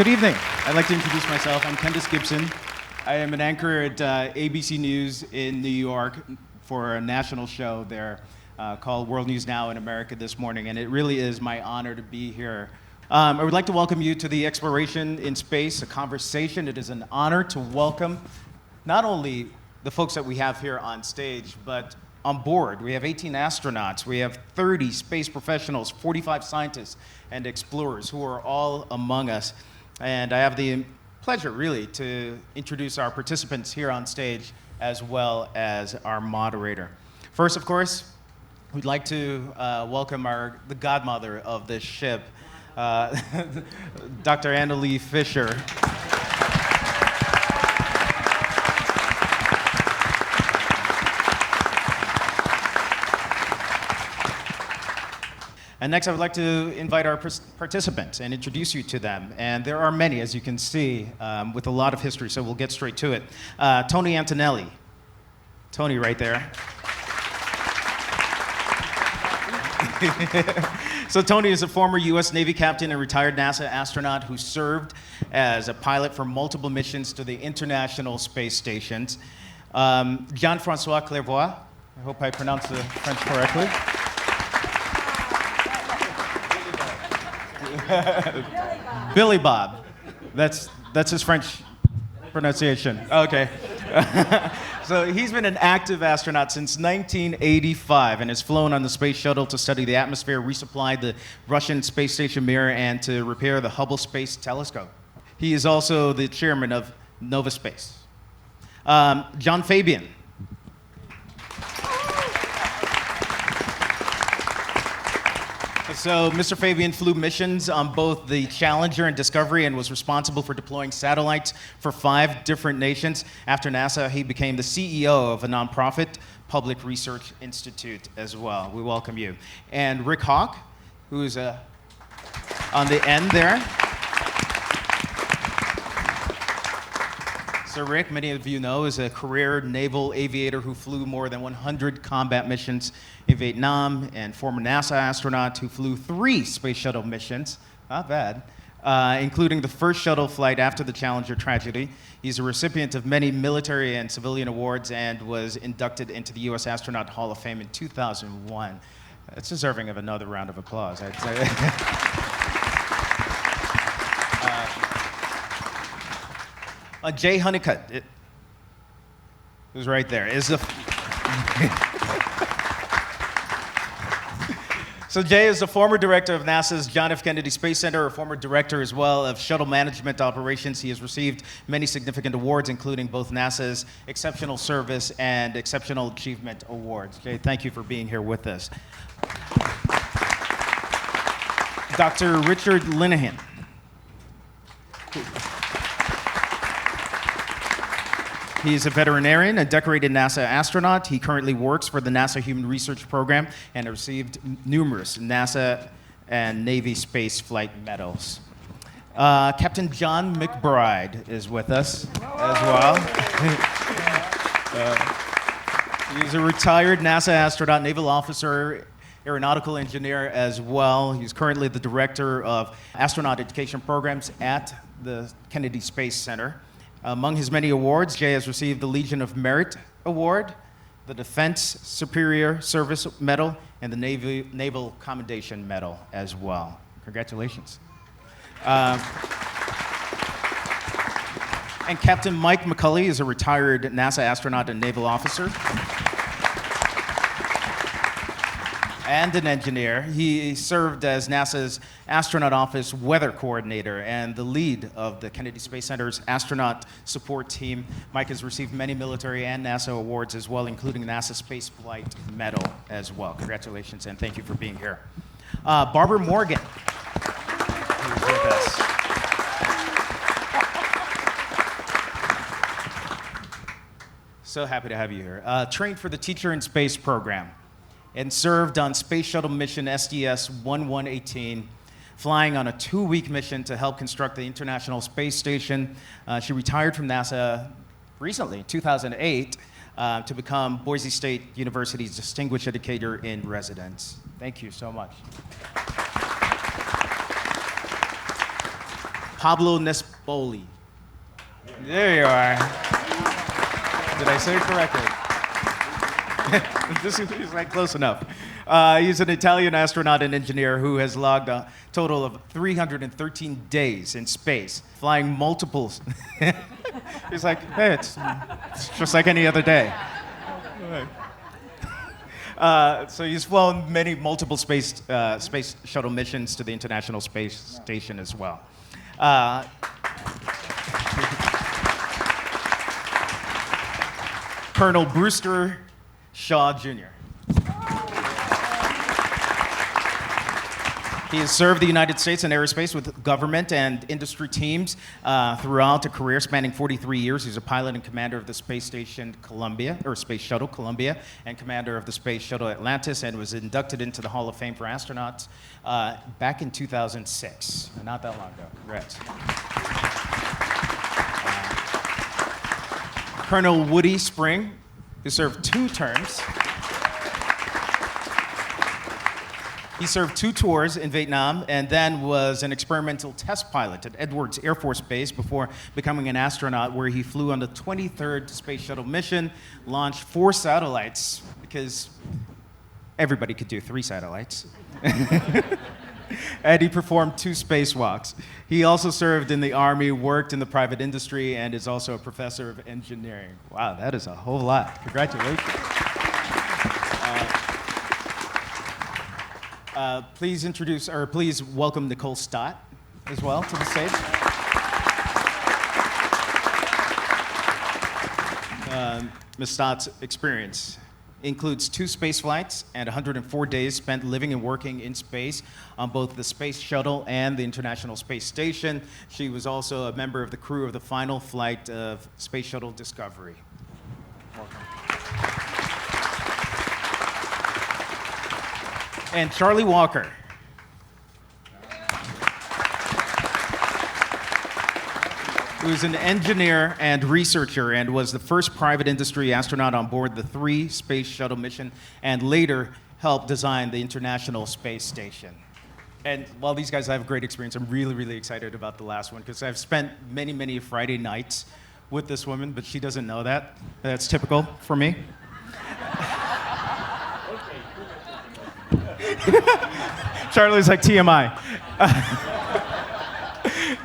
Good evening. I'd like to introduce myself. I'm Candace Gibson. I am an anchor at ABC News in New York for a national show there called World News Now in America this morning, and it really is my honor to be here. I would like to welcome you to the Exploration in Space, a conversation. It is an honor to welcome not only the folks that we have here on stage, but on board. We have 18 astronauts, we have 30 space professionals, 45 scientists and explorers who are all among us. And I have the pleasure, really, to introduce our participants here on stage, as well as our moderator. First, of course, we'd like to welcome the godmother of this ship, Dr. Annalee Fisher. And next, I would like to invite our participants and introduce you to them. And there are many, as you can see, with a lot of history, so we'll get straight to it. Tony Antonelli. Tony right there. So Tony is a former U.S. Navy captain and retired NASA astronaut who served as a pilot for multiple missions to the International Space Stations. Jean-François Clairvoy, I hope I pronounced the French correctly. Billy Bob. That's his French pronunciation. Okay. So he's been an active astronaut since 1985 and has flown on the space shuttle to study the atmosphere, resupply the Russian space station Mir, and to repair the Hubble Space Telescope. He is also the chairman of Nova Space. John Fabian. So Mr. Fabian flew missions on both the Challenger and Discovery and was responsible for deploying satellites for 5 different nations. After NASA, he became the CEO of a nonprofit public research institute as well. We welcome you. And Rick Hawk, who is on the end there. So Rick, many of you know, is a career naval aviator who flew more than 100 combat missions in Vietnam, and former NASA astronaut who flew 3 space shuttle missions, not bad, including the first shuttle flight after the Challenger tragedy. He's a recipient of many military and civilian awards and was inducted into the U.S. Astronaut Hall of Fame in 2001. That's deserving of another round of applause, I'd say. Jay Honeycutt, who's right there, is So Jay is the former director of NASA's John F. Kennedy Space Center, a former director as well of shuttle management operations. He has received many significant awards, including both NASA's Exceptional Service and Exceptional Achievement Awards. Jay, thank you for being here with us. Dr. Richard Linehan. He's a veterinarian, a decorated NASA astronaut. He currently works for the NASA Human Research Program and has received numerous NASA and Navy space flight medals. Captain John McBride is with us as well. He's a retired NASA astronaut, naval officer, aeronautical engineer as well. He's currently the director of astronaut education programs at the Kennedy Space Center. Among his many awards, Jay has received the Legion of Merit Award, the Defense Superior Service Medal, and the Naval Commendation Medal as well. Congratulations. And Captain Mike McCulley is a retired NASA astronaut and naval officer. And an engineer. He served as NASA's Astronaut Office Weather Coordinator and the lead of the Kennedy Space Center's astronaut support team. Mike has received many military and NASA awards as well, including NASA Space Flight Medal as well. Congratulations and thank you for being here. Barbara Morgan, who's with us. So happy to have you here. Trained for the Teacher in Space program and served on Space Shuttle mission STS-1118, flying on a 2-week mission to help construct the International Space Station. She retired from NASA recently, 2008, to become Boise State University's Distinguished Educator in Residence. Thank you so much. Pablo Nespoli. There you are. Did I say it correctly? This is like close enough. He's an Italian astronaut and engineer who has logged a total of 313 days in space, flying multiples. He's like, hey, it's just like any other day. So he's flown multiple space shuttle missions to the International Space Station as well. Colonel Brewster Shaw Jr. He has served the United States in aerospace with government and industry teams throughout a career spanning 43 years. He's a pilot and commander of the Space Station Columbia, or Space Shuttle Columbia, and commander of the Space Shuttle Atlantis, and was inducted into the Hall of Fame for astronauts back in 2006. Not that long ago. Congrats. Colonel Woody Spring, who served 2 terms. He served 2 tours in Vietnam and then was an experimental test pilot at Edwards Air Force Base before becoming an astronaut, where he flew on the 23rd Space Shuttle mission, launched 4 satellites, because everybody could do 3 satellites. And he performed 2 spacewalks. He also served in the Army, worked in the private industry, and is also a professor of engineering. Wow, that is a whole lot. Congratulations. Please welcome Nicole Stott as well to the stage. Ms. Stott's experience includes 2 space flights and 104 days spent living and working in space on both the Space Shuttle and the International Space Station. She was also a member of the crew of the final flight of Space Shuttle Discovery. Welcome. And Charlie Walker. Who's an engineer and researcher and was the first private industry astronaut on board the 3 Space Shuttle mission, and later helped design the International Space Station. And while these guys have great experience, I'm really, really excited about the last one, because I've spent many, many Friday nights with this woman, but she doesn't know that. That's typical for me. Charlie's like TMI.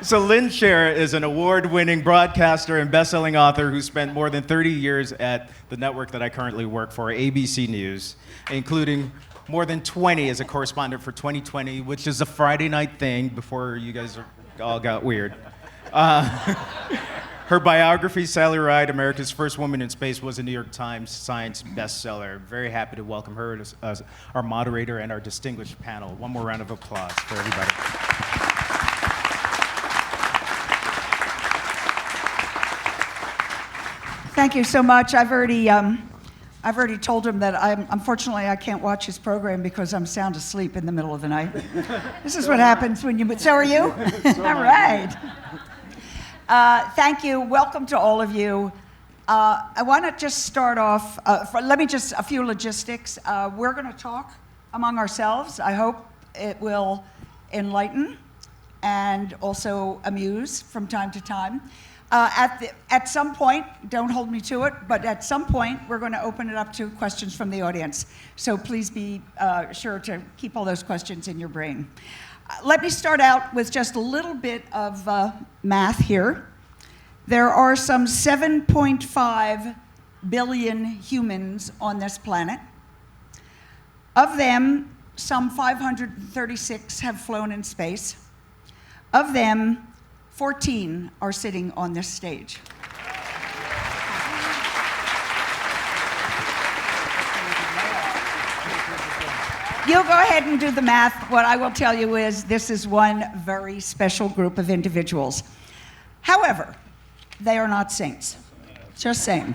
So Lynn Sherr is an award-winning broadcaster and best-selling author who spent more than 30 years at the network that I currently work for, ABC News, including more than 20 as a correspondent for 2020, which is a Friday night thing before you guys all got weird. Her biography, Sally Ride, America's First Woman in Space, was a New York Times Science bestseller. Very happy to welcome her as our moderator and our distinguished panel. One more round of applause for everybody. Thank you so much. I've already told him that unfortunately I can't watch his program because I'm sound asleep in the middle of the night. This is what happens when you. So are you? All right. Thank you. Welcome to all of you. I want to just start off. A few logistics. We're going to talk among ourselves. I hope it will enlighten and also amuse from time to time. At some point, don't hold me to it, but at some point, we're going to open it up to questions from the audience. So please be sure to keep all those questions in your brain. Let me start out with just a little bit of math here. There are some 7.5 billion humans on this planet. Of them, some 536 have flown in space. Of them, 14 are sitting on this stage. You'll go ahead and do the math. What I will tell you is this is one very special group of individuals. However, they are not saints. Just saying.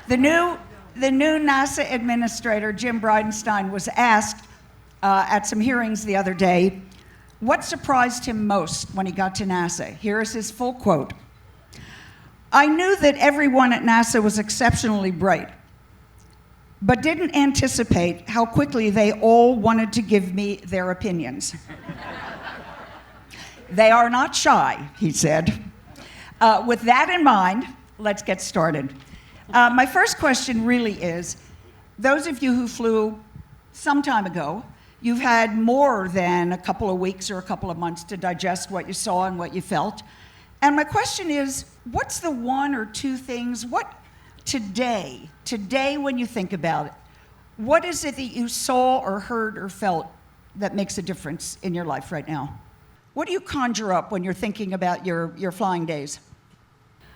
The new NASA administrator, Jim Bridenstine, was asked at some hearings the other day, what surprised him most when he got to NASA? Here is his full quote. I knew that everyone at NASA was exceptionally bright, but didn't anticipate how quickly they all wanted to give me their opinions. They are not shy, he said. With that in mind, let's get started. My first question really is, those of you who flew some time ago, you've had more than a couple of weeks or a couple of months to digest what you saw and what you felt. And my question is, what's the one or two things, today when you think about it, what is it that you saw or heard or felt that makes a difference in your life right now? What do you conjure up when you're thinking about your flying days?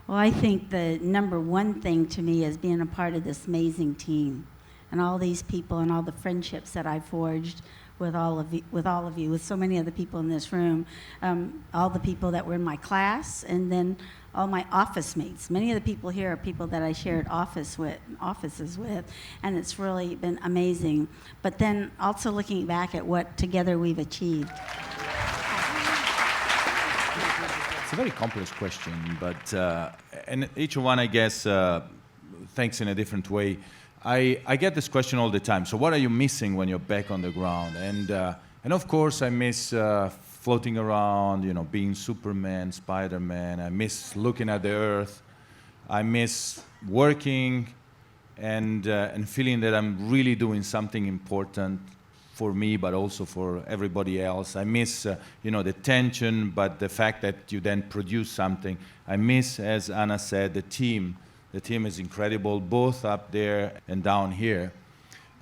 Well, I think the number one thing to me is being a part of this amazing team and all these people and all the friendships that I forged with all of you, with so many of the people in this room, all the people that were in my class, and then all my office mates. Many of the people here are people that I shared offices with, and it's really been amazing. But then also looking back at what together we've achieved. It's a very complex question, but and each one, I guess, thinks in a different way. I get this question all the time. So what are you missing when you're back on the ground? And of course, I miss floating around, being Superman, Spider-Man. I miss looking at the earth. I miss working and feeling that I'm really doing something important for me, but also for everybody else. I miss, the tension, but the fact that you then produce something. I miss, as Anna said, the team. The team is incredible, both up there and down here.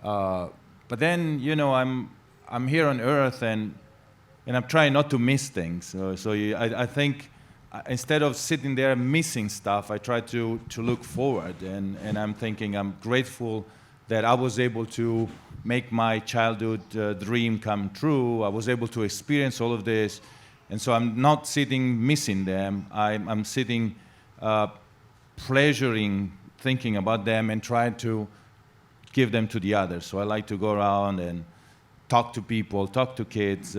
But then, I'm here on Earth, and I'm trying not to miss things. I think instead of sitting there missing stuff, I try to look forward, and I'm thinking I'm grateful that I was able to make my childhood dream come true. I was able to experience all of this, and so I'm not sitting missing them. I'm sitting pleasuring thinking about them and trying to give them to the others. So I like to go around and talk to people, talk to kids,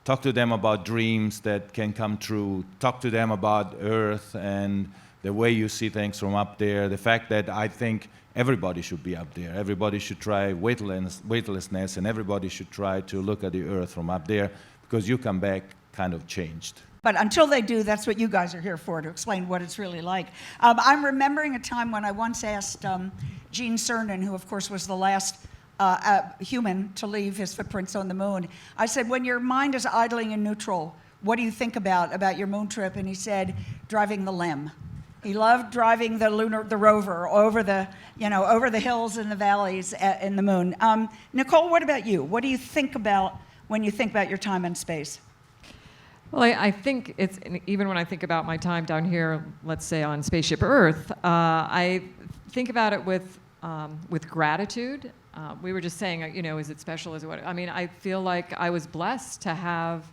talk to them about dreams that can come true, talk to them about Earth and the way you see things from up there, the fact that I think everybody should be up there. Everybody should try weightlessness, and everybody should try to look at the Earth from up there, because you come back kind of changed. But until they do, that's what you guys are here for, to explain what it's really like. I'm remembering a time when I once asked Gene Cernan, who of course was the last human to leave his footprints on the moon. I said, when your mind is idling in neutral, what do you think about your moon trip? And he said, driving the LEM. He loved driving the rover over the hills and the valleys in the moon. Nicole, what about you? What do you think about when you think about your time in space? Well, I think it's, even when I think about my time down here, let's say on Spaceship Earth, I think about it with gratitude. We were just saying, is it special? Is it what? I mean, I feel like I was blessed to have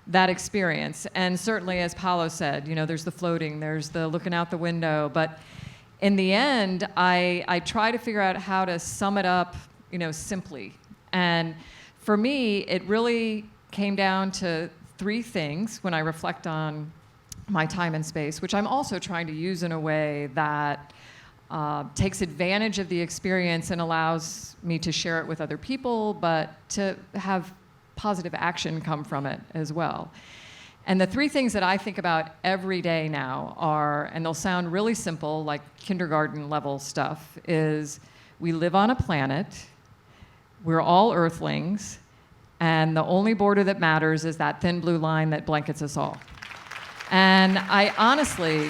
that experience. And certainly, as Paolo said, there's the floating, there's the looking out the window. But in the end, I try to figure out how to sum it up, simply. And for me, it really came down to three things when I reflect on my time in space, which I'm also trying to use in a way that takes advantage of the experience and allows me to share it with other people, but to have positive action come from it as well. And the three things that I think about every day now are, and they'll sound really simple, like kindergarten level stuff, is we live on a planet, we're all Earthlings, and the only border that matters is that thin blue line that blankets us all. And I honestly,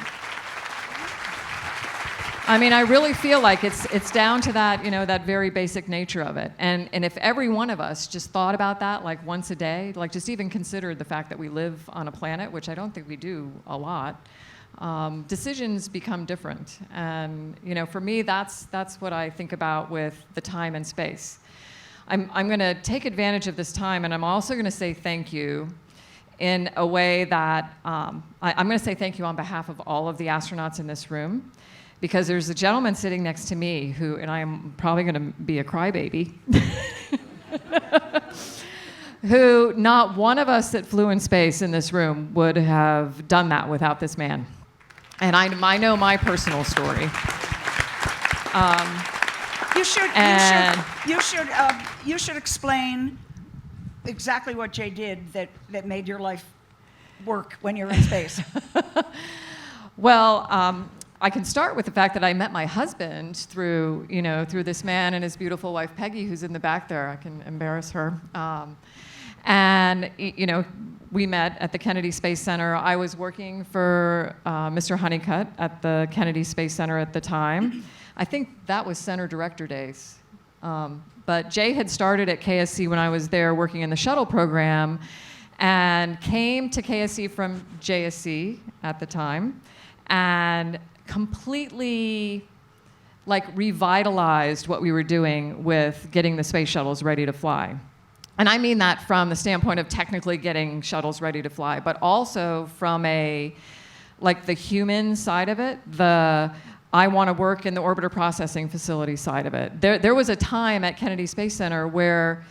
I really feel like it's down to that, that very basic nature of it. And if every one of us just thought about that like once a day, like just even considered the fact that we live on a planet, which I don't think we do a lot, decisions become different. And for me, that's what I think about with the time and space. I'm going to take advantage of this time, and I'm also going to say thank you in a way that I'm going to say thank you on behalf of all of the astronauts in this room, because there's a gentleman sitting next to me who, and I'm probably going to be a crybaby, who not one of us that flew in space in this room would have done that without this man. And I know my personal story. You should explain exactly what Jay did that made your life work when you're in space? Well, I can start with the fact that I met my husband through this man and his beautiful wife Peggy, who's in the back there. I can embarrass her. We met at the Kennedy Space Center. I was working for Mr. Honeycutt at the Kennedy Space Center at the time. I think that was center director days. But Jay had started at KSC when I was there working in the shuttle program and came to KSC from JSC at the time and completely revitalized what we were doing with getting the space shuttles ready to fly. And I mean that from the standpoint of technically getting shuttles ready to fly, but also from the human side of it, I want to work in the orbiter processing facility side of it. There was a time at Kennedy Space Center where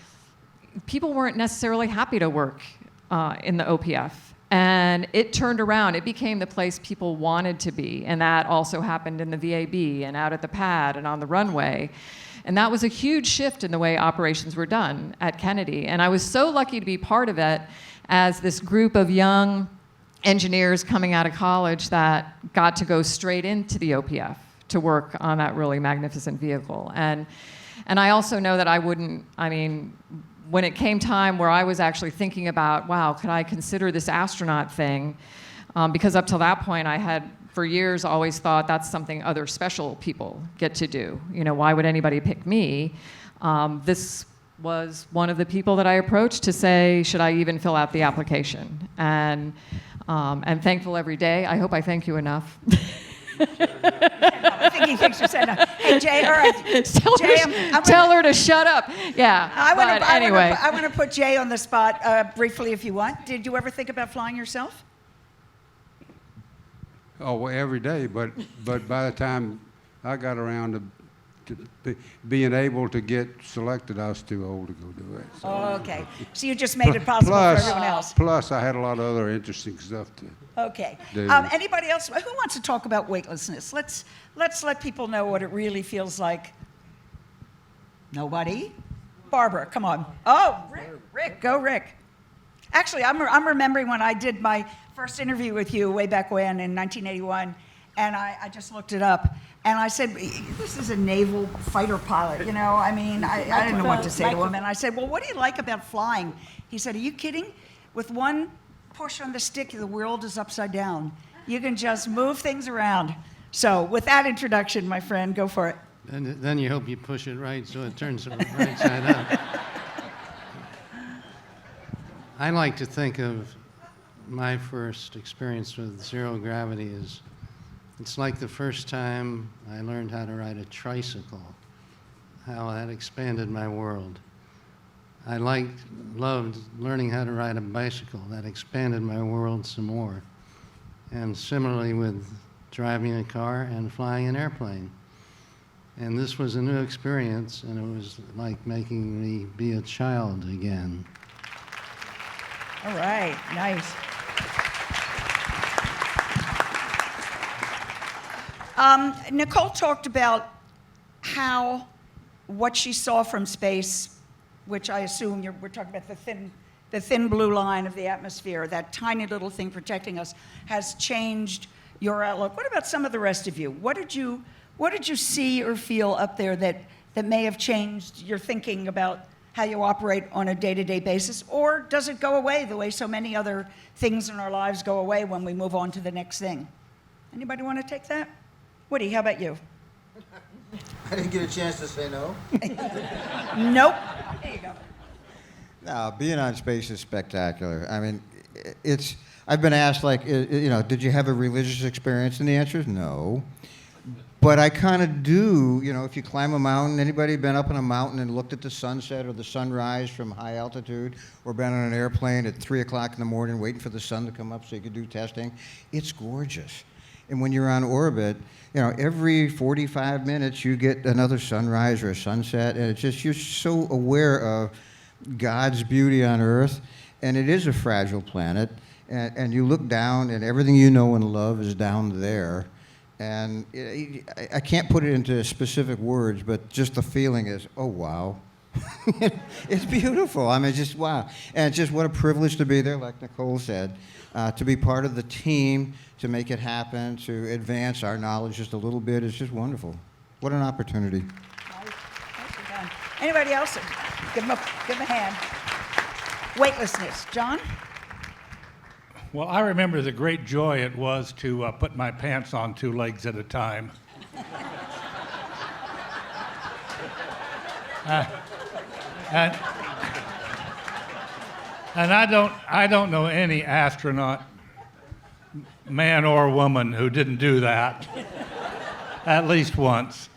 people weren't necessarily happy to work in the OPF. And it turned around. It became the place people wanted to be. And that also happened in the VAB and out at the pad and on the runway. And that was a huge shift in the way operations were done at Kennedy. And I was so lucky to be part of it as this group of young engineers coming out of college that got to go straight into the OPF to work on that really magnificent vehicle. And I also know that when it came time where I was actually thinking about, wow, could I consider this astronaut thing? Because up till that point, I had, for years, always thought that's something other special people get to do. Why would anybody pick me? This was one of the people that I approached to say, should I even fill out the application? And thankful every day. I hope I thank you enough. I think he thinks you said enough. Hey, Jay, all right. Tell her to shut up. Yeah. I want to put Jay on the spot briefly if you want. Did you ever think about flying yourself? Oh, well, every day, but by the time I got around to being able to get selected, I was too old to go do it. So. Oh, okay. So you just made it possible for everyone else. Plus, I had a lot of other interesting stuff to do. Anybody else? Who wants to talk about weightlessness? Let's let people know what it really feels like. Nobody? Barbara, come on. Oh, Rick, go Rick. Actually, I'm remembering when I did my first interview with you way back when in 1981, and I just looked it up. And I said, this is a naval fighter pilot, I didn't know what to say to him. And I said, well, what do you like about flying? He said, are you kidding? With one push on the stick, the world is upside down. You can just move things around. So with that introduction, my friend, go for it. And then you hope you push it right so it turns right side up. I like to think of my first experience with zero gravity as it's like the first time I learned how to ride a tricycle, how that expanded my world. I loved learning how to ride a bicycle. That expanded my world some more. And similarly with driving a car and flying an airplane. And this was a new experience, and it was like making me be a child again. All right, nice. Nicole talked about what she saw from space, which I assume we're talking about the thin blue line of the atmosphere, that tiny little thing protecting us, has changed your outlook. What about some of the rest of you? What did you see or feel up there that may have changed your thinking about how you operate on a day-to-day basis? Or does it go away the way so many other things in our lives go away when we move on to the next thing? Anybody want to take that? Woody, how about you? I didn't get a chance to say no. Nope. There you go. No, being on space is spectacular. I mean, I've been asked, did you have a religious experience? And the answer is no. But I kind of do, if you climb a mountain, anybody been up on a mountain and looked at the sunset or the sunrise from high altitude, or been on an airplane at 3 o'clock in the morning waiting for the sun to come up so you could do testing? It's gorgeous. And when you're on orbit, every 45 minutes you get another sunrise or a sunset, and it's just, you're so aware of God's beauty on Earth, and it is a fragile planet, and you look down, and everything you know and love is down there. And I can't put it into specific words, but just the feeling is, oh, wow, It's beautiful. I mean, just wow. And it's just what a privilege to be there, like Nicole said, to be part of the team, to make it happen, to advance our knowledge just a little bit. It's just wonderful. What an opportunity. Nicely done. Anybody else? Give them a hand. Weightlessness. John? Well, I remember the great joy it was to put my pants on 2 legs at a time. And I don't know any astronaut, man or woman, who didn't do that at least once.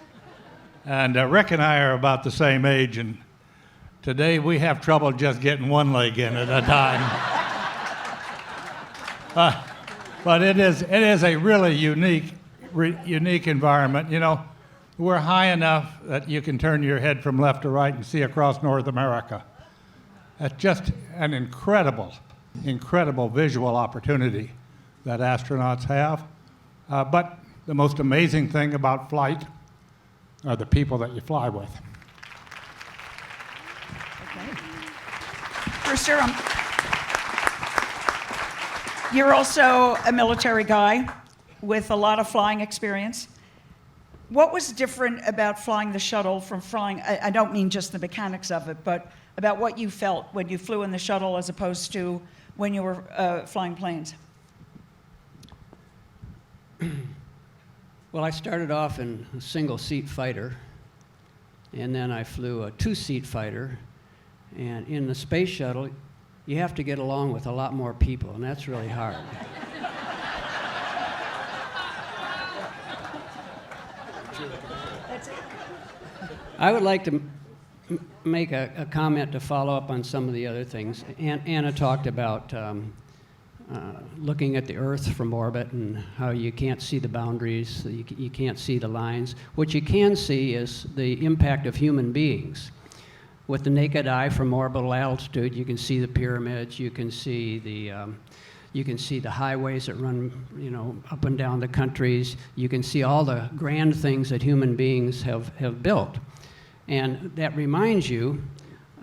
And Rick and I are about the same age, and today we have trouble just getting 1 leg in at a time. But it is a really unique environment. You know, we're high enough that you can turn your head from left to right and see across North America. It's just an incredible visual opportunity that astronauts have. But the most amazing thing about flight are the people that you fly with. Brewster, you're also a military guy with a lot of flying experience. What was different about flying the shuttle from flying, I don't mean just the mechanics of it, but about what you felt when you flew in the shuttle as opposed to when you were flying planes? Well, I started off in a single-seat fighter, and then I flew a 2-seat fighter. And in the space shuttle, you have to get along with a lot more people, and that's really hard. I would like to make a comment to follow up on some of the other things. Anna talked about looking at the Earth from orbit and how you can't see the boundaries, you can't see the lines. What you can see is the impact of human beings. With the naked eye from orbital altitude, you can see the pyramids, you can see the highways that run, you know, up and down the countries. You can see all the grand things that human beings have built. And that reminds you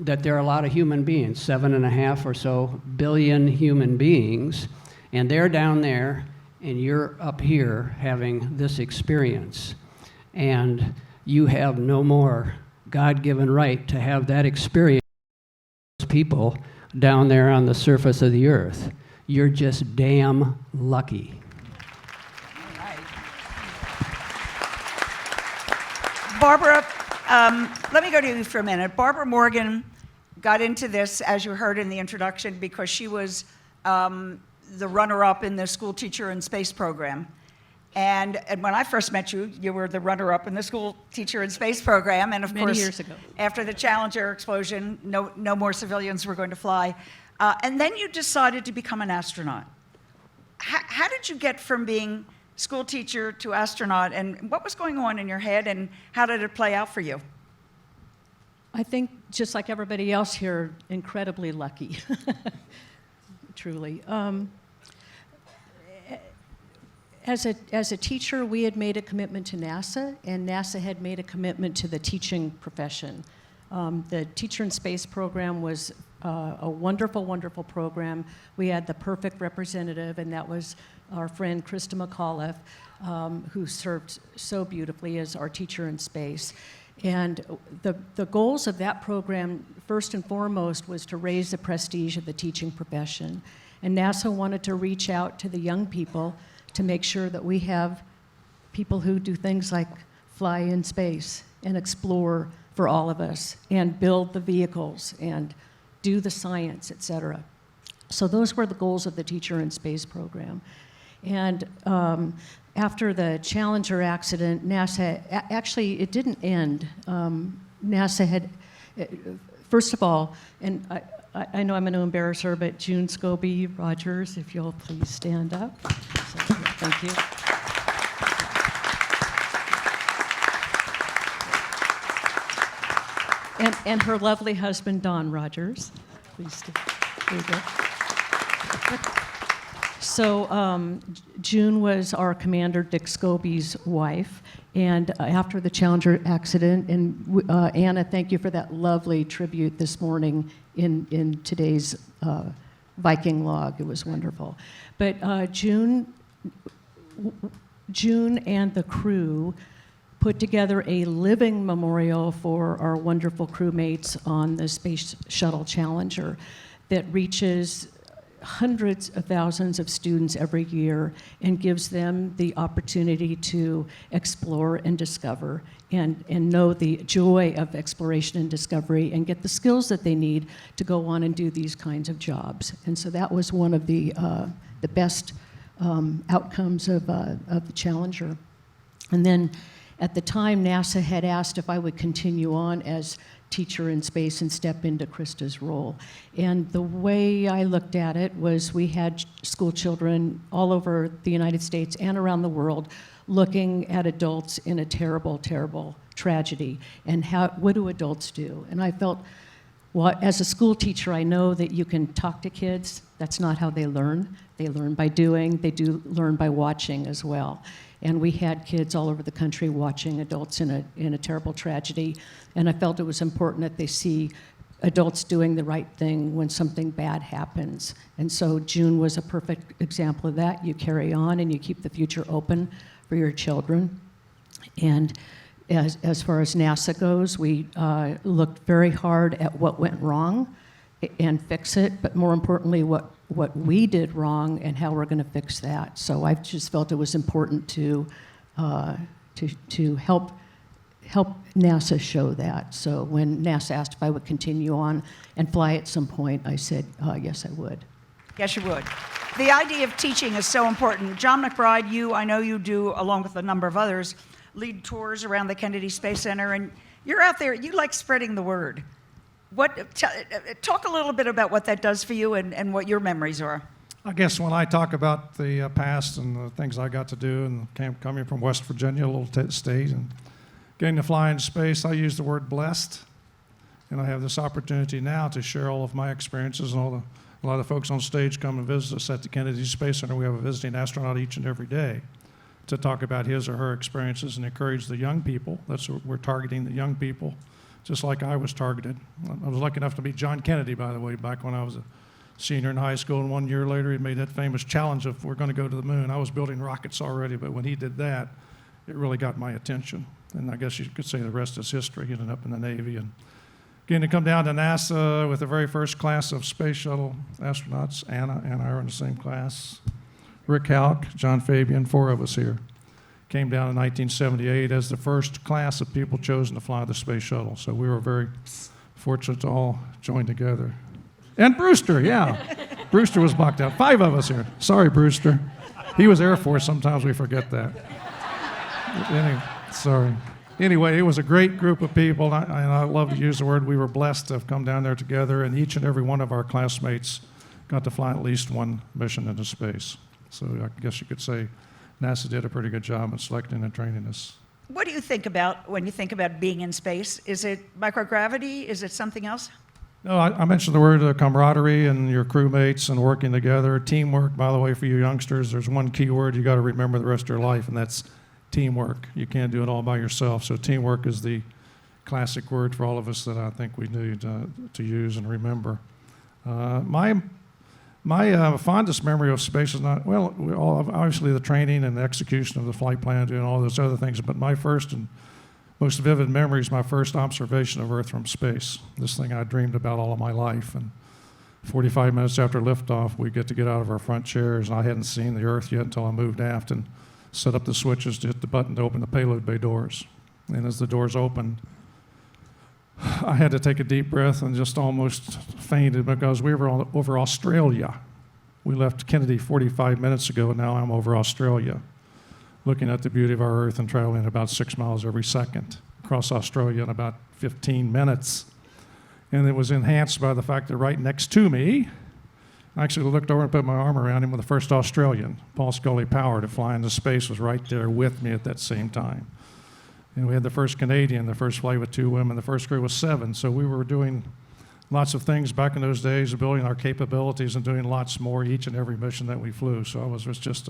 that there are a lot of human beings, 7.5 or so billion human beings, and they're down there, and you're up here having this experience. And you have no more God-given right to have that experience with people down there on the surface of the earth. You're just damn lucky. Barbara, let me go to you for a minute. Barbara Morgan got into this, as you heard in the introduction, because she was the runner-up in the School Teacher in Space program. And when I first met you, you were the runner-up in the School Teacher in Space program. And of Many course, years ago. after the Challenger explosion, no more civilians were going to fly. And then you decided to become an astronaut. How did you get from being school teacher to astronaut, and what was going on in your head, and how did it play out for you? I think, just like everybody else here, incredibly lucky, truly. As a teacher, we had made a commitment to NASA, and NASA had made a commitment to the teaching profession. The Teacher in Space program was a wonderful, wonderful program. We had the perfect representative, and that was our friend Krista McAuliffe, who served so beautifully as our teacher in space. And the goals of that program, first and foremost, was to raise the prestige of the teaching profession. And NASA wanted to reach out to the young people to make sure that we have people who do things like fly in space and explore for all of us and build the vehicles and do the science, et cetera. So those were the goals of the Teacher in Space program. And after the Challenger accident, NASA, actually, it didn't end. NASA had, first of all, and I know I'm going to embarrass her, but June Scobie Rogers, if you'll please stand up. So, thank you. And her lovely husband, Don Rogers. Please stand. There you go. So June was our commander, Dick Scobie's wife. And after the Challenger accident, and Anna, thank you for that lovely tribute this morning in today's Viking log. It was wonderful. But June and the crew put together a living memorial for our wonderful crewmates on the Space Shuttle Challenger that reaches hundreds of thousands of students every year and gives them the opportunity to explore and discover and know the joy of exploration and discovery and get the skills that they need to go on and do these kinds of jobs. And so that was one of the best outcomes of the Challenger. And then at the time, NASA had asked if I would continue on as teacher in space and step into Krista's role. And the way I looked at it was we had school children all over the United States and around the world looking at adults in a terrible, terrible tragedy. And what do adults do? And I felt, well, as a school teacher, I know that you can talk to kids. That's not how they learn. They learn by doing. They do learn by watching as well. And we had kids all over the country watching adults in a terrible tragedy. And I felt it was important that they see adults doing the right thing when something bad happens. And so June was a perfect example of that. You carry on and you keep the future open for your children. And as far as NASA goes, we looked very hard at what went wrong and fix it, but more importantly, what we did wrong and how we're going to fix that. So I just felt it was important to help NASA show that. So when NASA asked if I would continue on and fly at some point, I said, yes, I would. Yes, you would. The idea of teaching is so important. John McBride, I know you do, along with a number of others, lead tours around the Kennedy Space Center, and you're out there, you like spreading the word. Talk a little bit about what that does for you and what your memories are. I guess when I talk about the past and the things I got to do, and coming from West Virginia, a little state, and getting to fly into space, I use the word blessed. And I have this opportunity now to share all of my experiences, and a lot of the folks on stage come and visit us at the Kennedy Space Center. We have a visiting astronaut each and every day to talk about his or her experiences and encourage the young people. That's what we're targeting, the young people, just like I was targeted. I was lucky enough to meet John Kennedy, by the way, back when I was a senior in high school, and 1 year later he made that famous challenge of we're going to go to the moon. I was building rockets already, but when he did that, it really got my attention. And I guess you could say the rest is history. He ended up in the Navy. And getting to come down to NASA with the very first class of space shuttle astronauts, Anna and I were in the same class. Rick Houck, John Fabian, 4 of us here. Came down in 1978 as the first class of people chosen to fly the space shuttle. So we were very fortunate to all join together. And Brewster, yeah. Brewster was blocked out. 5 of us here. Sorry, Brewster. He was Air Force. Sometimes we forget that. Sorry. Anyway, it was a great group of people, and I love to use the word. We were blessed to have come down there together, and each and every one of our classmates got to fly at least one mission into space. So I guess you could say NASA did a pretty good job in selecting and training us. What do you think about when you think about being in space? Is it microgravity? Is it something else? No, I mentioned the word camaraderie and your crewmates and working together. Teamwork, by the way, for you youngsters, there's one key word you got to remember the rest of your life, and that's teamwork. You can't do it all by yourself. So teamwork is the classic word for all of us that I think we need to use and remember. My fondest memory of space is not, well, obviously the training and the execution of the flight plan, doing all those other things, but my first and most vivid memory is my first observation of Earth from space. This thing I dreamed about all of my life. And 45 minutes after liftoff, we get out of our front chairs, and I hadn't seen the Earth yet until I moved aft and set up the switches to hit the button to open the payload bay doors. And as the doors opened, I had to take a deep breath and just almost fainted because we were over Australia. We left Kennedy 45 minutes ago, and now I'm over Australia, looking at the beauty of our Earth and traveling about 6 miles every second across Australia in about 15 minutes. And it was enhanced by the fact that right next to me, I actually looked over and put my arm around him with the first Australian, Paul Scully Power, to fly into space, was right there with me at that same time. And we had the first Canadian, the first flight with 2 women. The first crew was 7, so we were doing lots of things back in those days, building our capabilities and doing lots more each and every mission that we flew. So I was just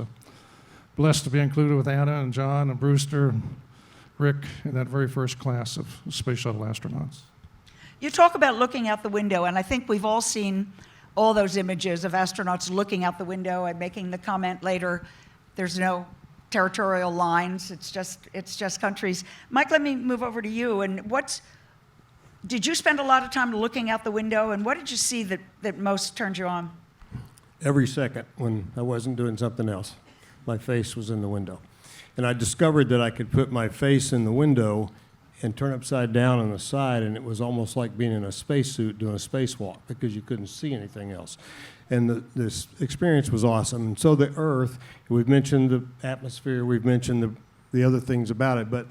blessed to be included with Anna and John and Brewster and Rick in that very first class of space shuttle astronauts. You talk about looking out the window, and I think we've all seen all those images of astronauts looking out the window and making the comment later, there's no territorial lines, it's just countries. Mike, let me move over to you. And did you spend a lot of time looking out the window, and what did you see that most turned you on? Every second when I wasn't doing something else, my face was in the window. And I discovered that I could put my face in the window and turn upside down on the side, and it was almost like being in a spacesuit doing a spacewalk because you couldn't see anything else. And this experience was awesome. And so the Earth, we've mentioned the atmosphere, we've mentioned the other things about it, but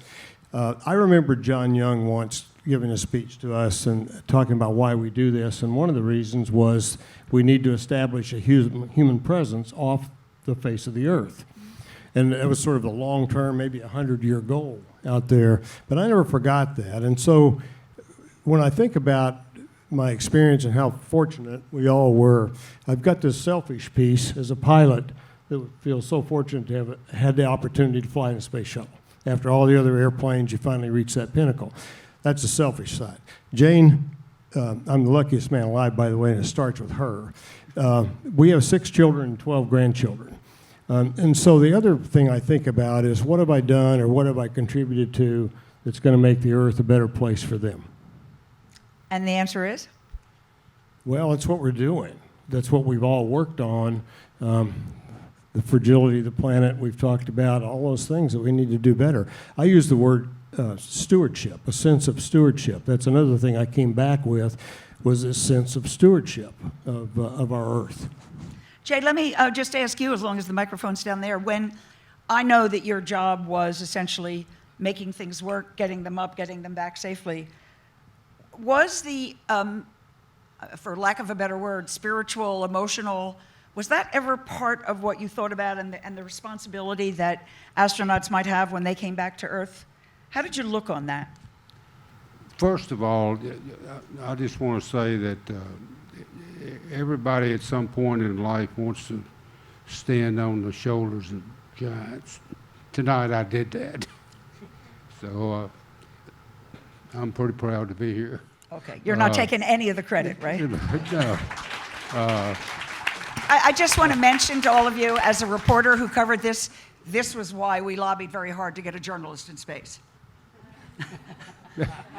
I remember John Young once giving a speech to us and talking about why we do this, and one of the reasons was we need to establish a human presence off the face of the Earth. And it was sort of a long-term, maybe 100-year goal out there. But I never forgot that. And so when I think about my experience and how fortunate we all were, I've got this selfish piece as a pilot that feels so fortunate to have had the opportunity to fly in a space shuttle. After all the other airplanes, you finally reach that pinnacle. That's the selfish side. Jane, I'm the luckiest man alive, by the way, and it starts with her. We have 6 children and 12 grandchildren. And so the other thing I think about is what have I done or what have I contributed to that's going to make the Earth a better place for them? And the answer is? Well, it's what we're doing. That's what we've all worked on. The fragility of the planet we've talked about, all those things that we need to do better. I use the word stewardship, a sense of stewardship. That's another thing I came back with, was this sense of stewardship of our Earth. Jay, let me just ask you, as long as the microphone's down there, when I know that your job was essentially making things work, getting them up, getting them back safely, was the, for lack of a better word, spiritual, emotional, was that ever part of what you thought about and the responsibility that astronauts might have when they came back to Earth? How did you look on that? First of all, I just want to say that everybody at some point in life wants to stand on the shoulders of giants. Tonight I did that. So I'm pretty proud to be here. Okay, you're not taking any of the credit, right? No. I just want to mention to all of you, as a reporter who covered this, this was why we lobbied very hard to get a journalist in space.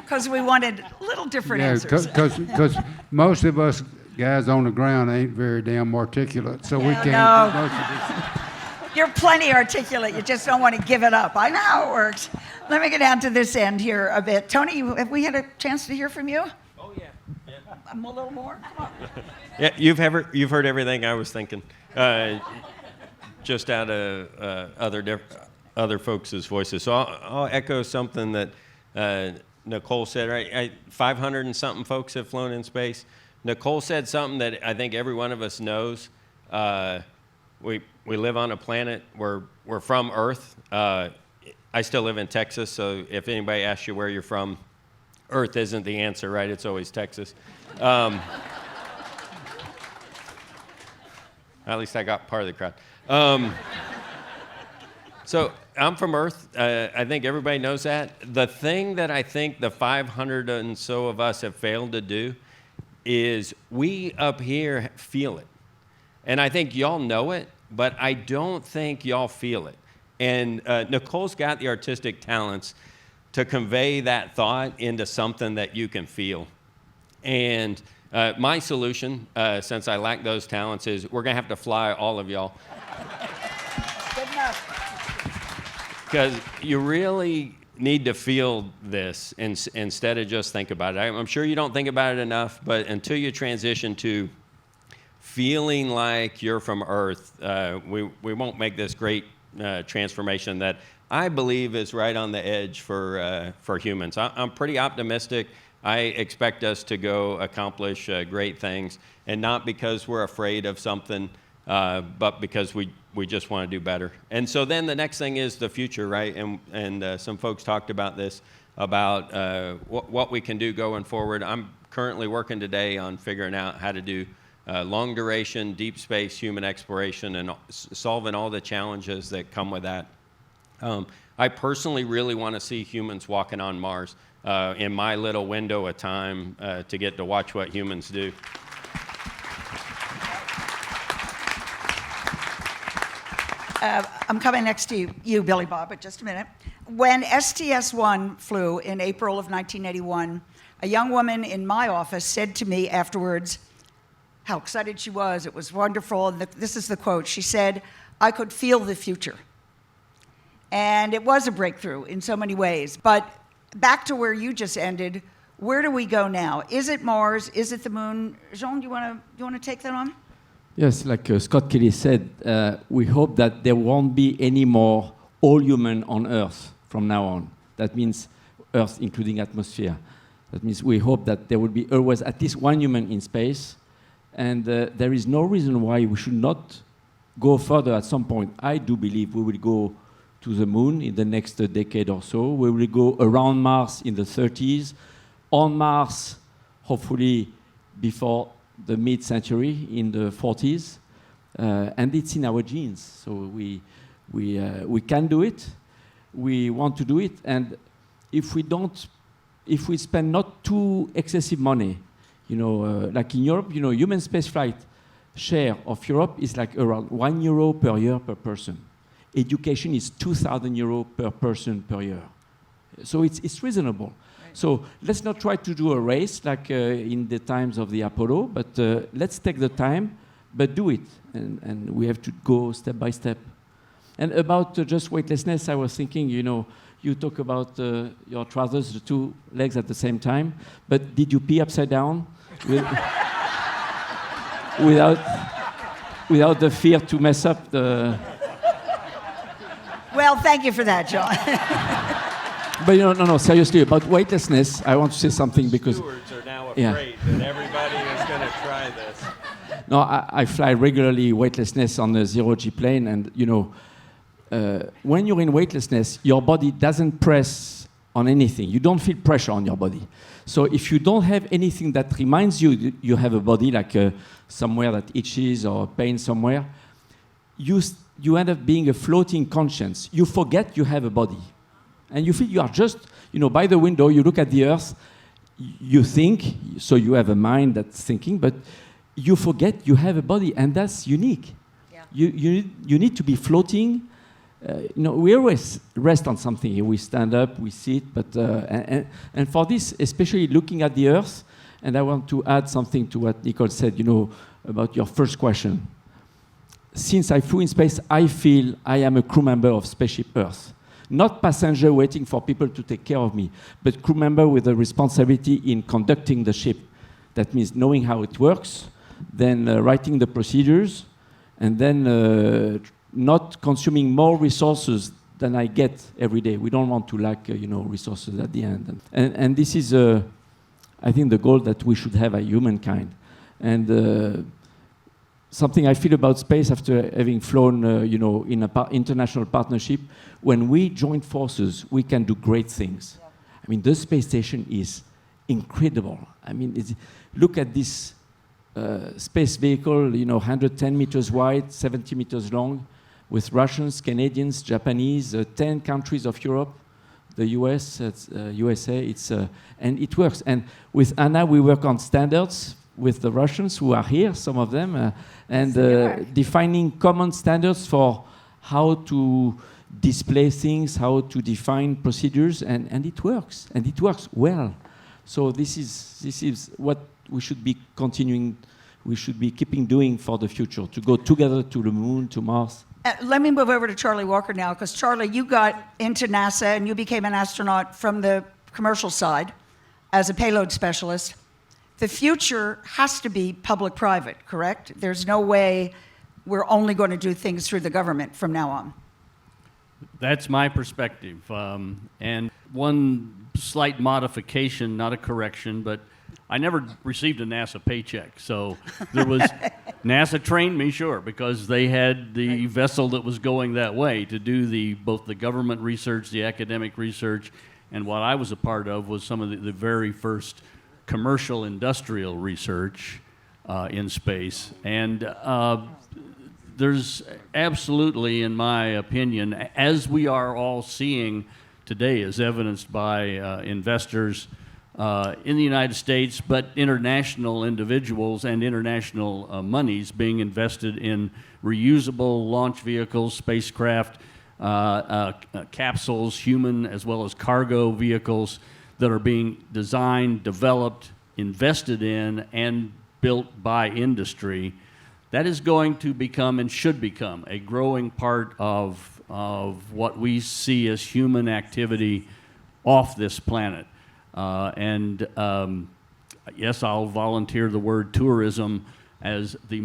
Because we wanted little different answers. Because most of us guys on the ground ain't very damn articulate, so we can't. No. You're plenty articulate. You just don't want to give it up. I know how it works. Let me get down to this end here a bit. Tony, have we had a chance to hear from you? Oh, yeah. A little more? Come on. Yeah, you've heard everything I was thinking, just out of other folks' voices. So I'll echo something that Nicole said. Right, 500 and something folks have flown in space. Nicole said something that I think every one of us knows. We live on a planet where we're from Earth. I still live in Texas, so if anybody asks you where you're from, Earth isn't the answer, right? It's always Texas. At least I got part of the crowd. So I'm from Earth. I think everybody knows that. The thing that I think the 500 and so of us have failed to do is we up here feel it. And I think y'all know it, but I don't think y'all feel it. And Nicole's got the artistic talents to convey that thought into something that you can feel. And my solution, since I lack those talents, is we're going to have to fly all of y'all. Good enough. Because you really need to feel this instead of just think about it. I'm sure you don't think about it enough, but until you transition to feeling like you're from Earth, we won't make this great transformation that I believe is right on the edge for humans. I'm pretty optimistic. I expect us to go accomplish great things, and not because we're afraid of something, but because we just want to do better. And so then the next thing is the future, right? And some folks talked about this, about what we can do going forward. I'm currently working today on figuring out how to do long duration, deep space human exploration and solving all the challenges that come with that. I personally really want to see humans walking on Mars in my little window of time to get to watch what humans do. I'm coming next to you, Billy Bob, but just a minute. When STS-1 flew in April of 1981, a young woman in my office said to me afterwards how excited she was. It was wonderful. And this is the quote. She said, "I could feel the future." And it was a breakthrough in so many ways. But back to where you just ended, where do we go now? Is it Mars? Is it the moon? Jean, you want to take that on? Yes, like Scott Kelly said, we hope that there won't be any more all human on Earth from now on. That means Earth, including atmosphere. That means we hope that there will be always at least one human in space, and there is no reason why we should not go further at some point. I do believe we will go to the moon in the next decade or so. We will go around Mars in the 30s, on Mars, hopefully before the mid-century in the 40s, and it's in our genes. So we can do it. We want to do it, and if we spend not too excessive money, like in Europe, human spaceflight share of Europe is like around €1 per year per person. Education is €2,000 per person per year. So it's reasonable. Right. So let's not try to do a race like in the times of the Apollo, but let's take the time, but do it. And we have to go step by step. And about just weightlessness, I was thinking, you talk about your trousers, the two legs at the same time, but did you pee upside down without the fear to mess up the... Well, thank you for that, John. But no, seriously, about weightlessness, I want to say something because... Stewards are now afraid that everybody is going to try this. No, I fly regularly weightlessness on a zero-G plane, and, when you're in weightlessness, your body doesn't press on anything. You don't feel pressure on your body. So if you don't have anything that reminds you you have a body, like somewhere that itches or pain somewhere, you end up being a floating conscience. You forget you have a body. And you feel you are just, by the window, you look at the Earth, you think, so you have a mind that's thinking, but you forget you have a body, and that's unique. Yeah. You need to be floating. We always rest on something. We stand up, we sit, but and for this, especially looking at the Earth, and I want to add something to what Nicole said, about your first question. Since I flew in space, I feel I am a crew member of Spaceship Earth. Not passenger waiting for people to take care of me, but crew member with a responsibility in conducting the ship. That means knowing how it works, then writing the procedures, and then not consuming more resources than I get every day. We don't want to lack, resources at the end. And this is, I think, the goal that we should have as humankind. And something I feel about space after having flown, in an international partnership, when we join forces, we can do great things. Yeah. I mean, the space station is incredible. I mean, look at this space vehicle, 110 meters wide, 70 meters long, with Russians, Canadians, Japanese, 10 countries of Europe, the US, USA, and it works. And with Anna, we work on standards with the Russians who are here, some of them, and defining common standards for how to display things, how to define procedures, and it works, and it works well. So this is what we should be continuing, we should be keeping doing for the future, to go together to the moon, to Mars. Let me move over to Charlie Walker now, because Charlie, you got into NASA and you became an astronaut from the commercial side as a payload specialist. The future has to be public-private, correct? There's no way we're only going to do things through the government from now on. That's my perspective. And one slight modification, not a correction, but I never received a NASA paycheck. So there was, NASA trained me, sure, because they had the vessel that was going that way to do both the government research, the academic research, and what I was a part of was some of the very first commercial industrial research in space. And there's absolutely, in my opinion, as we are all seeing today, as evidenced by investors in the United States, but international individuals and international monies being invested in reusable launch vehicles, spacecraft, capsules, human as well as cargo vehicles that are being designed, developed, invested in, and built by industry. That is going to become and should become a growing part of what we see as human activity off this planet. Yes, I'll volunteer the word tourism as the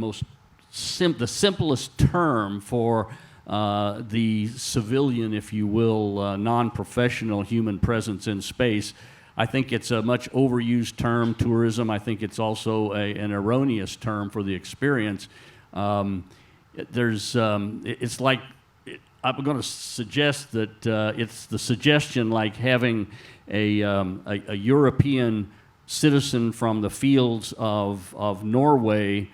the simplest term for the civilian, if you will, non-professional human presence in space. I think it's a much overused term, tourism. I think it's also an erroneous term for the experience. It's like, I'm going to suggest that it's the suggestion like having a European citizen from the fields of Norway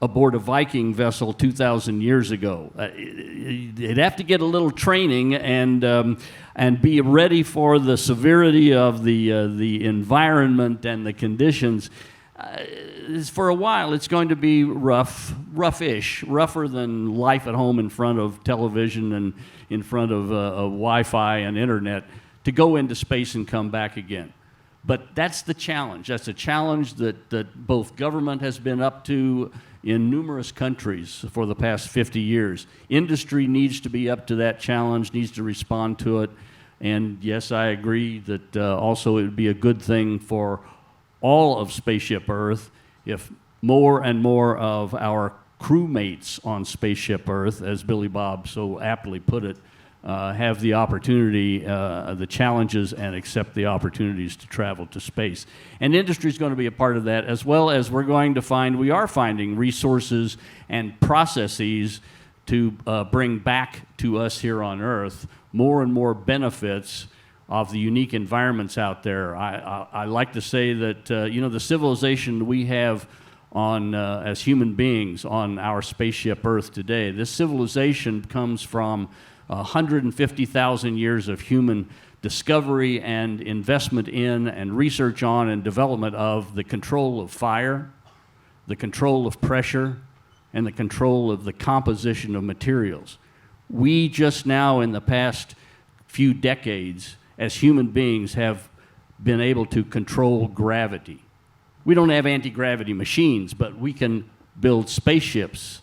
aboard a Viking vessel 2,000 years ago. They'd have to get a little training and be ready for the severity of the environment and the conditions. For a while, it's going to be roughish, rougher than life at home in front of television and in front of Wi-Fi and internet, to go into space and come back again. But that's the challenge. That's a challenge that both government has been up to in numerous countries for the past 50 years. Industry needs to be up to that challenge, needs to respond to it. And yes, I agree that also it would be a good thing for all of Spaceship Earth if more and more of our crewmates on Spaceship Earth, as Billy Bob so aptly put it, have the opportunity, the challenges, and accept the opportunities to travel to space. And industry is going to be a part of that, as well as we are finding resources and processes to bring back to us here on Earth more and more benefits of the unique environments out there. I like to say that the civilization we have on as human beings on our spaceship Earth today, this civilization comes from 150,000 years of human discovery and investment in and research on and development of the control of fire, the control of pressure, and the control of the composition of materials. We just now, in the past few decades, as human beings, have been able to control gravity. We don't have anti-gravity machines, but we can build spaceships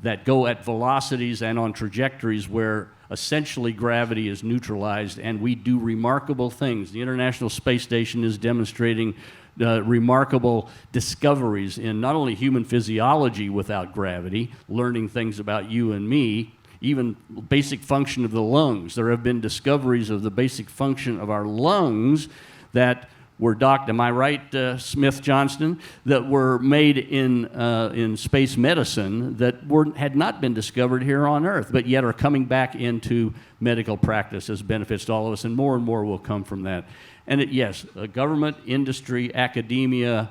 that go at velocities and on trajectories where essentially gravity is neutralized, and we do remarkable things. The International Space Station is demonstrating remarkable discoveries in not only human physiology without gravity, learning things about you and me, even basic function of the lungs. There have been discoveries of the basic function of our lungs that were am I right, Smith Johnston, that were made in space medicine that had not been discovered here on Earth, but yet are coming back into medical practice as benefits to all of us, and more will come from that. And yes, government, industry, academia,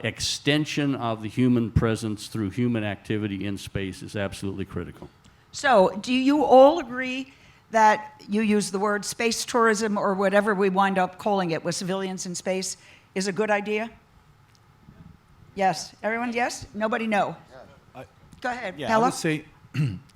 extension of the human presence through human activity in space is absolutely critical. So, do you all agree that you use the word space tourism, or whatever we wind up calling it with civilians in space, is a good idea? Yes. Everyone, yes? Nobody, no. Go ahead. Yeah, Pella? I would say,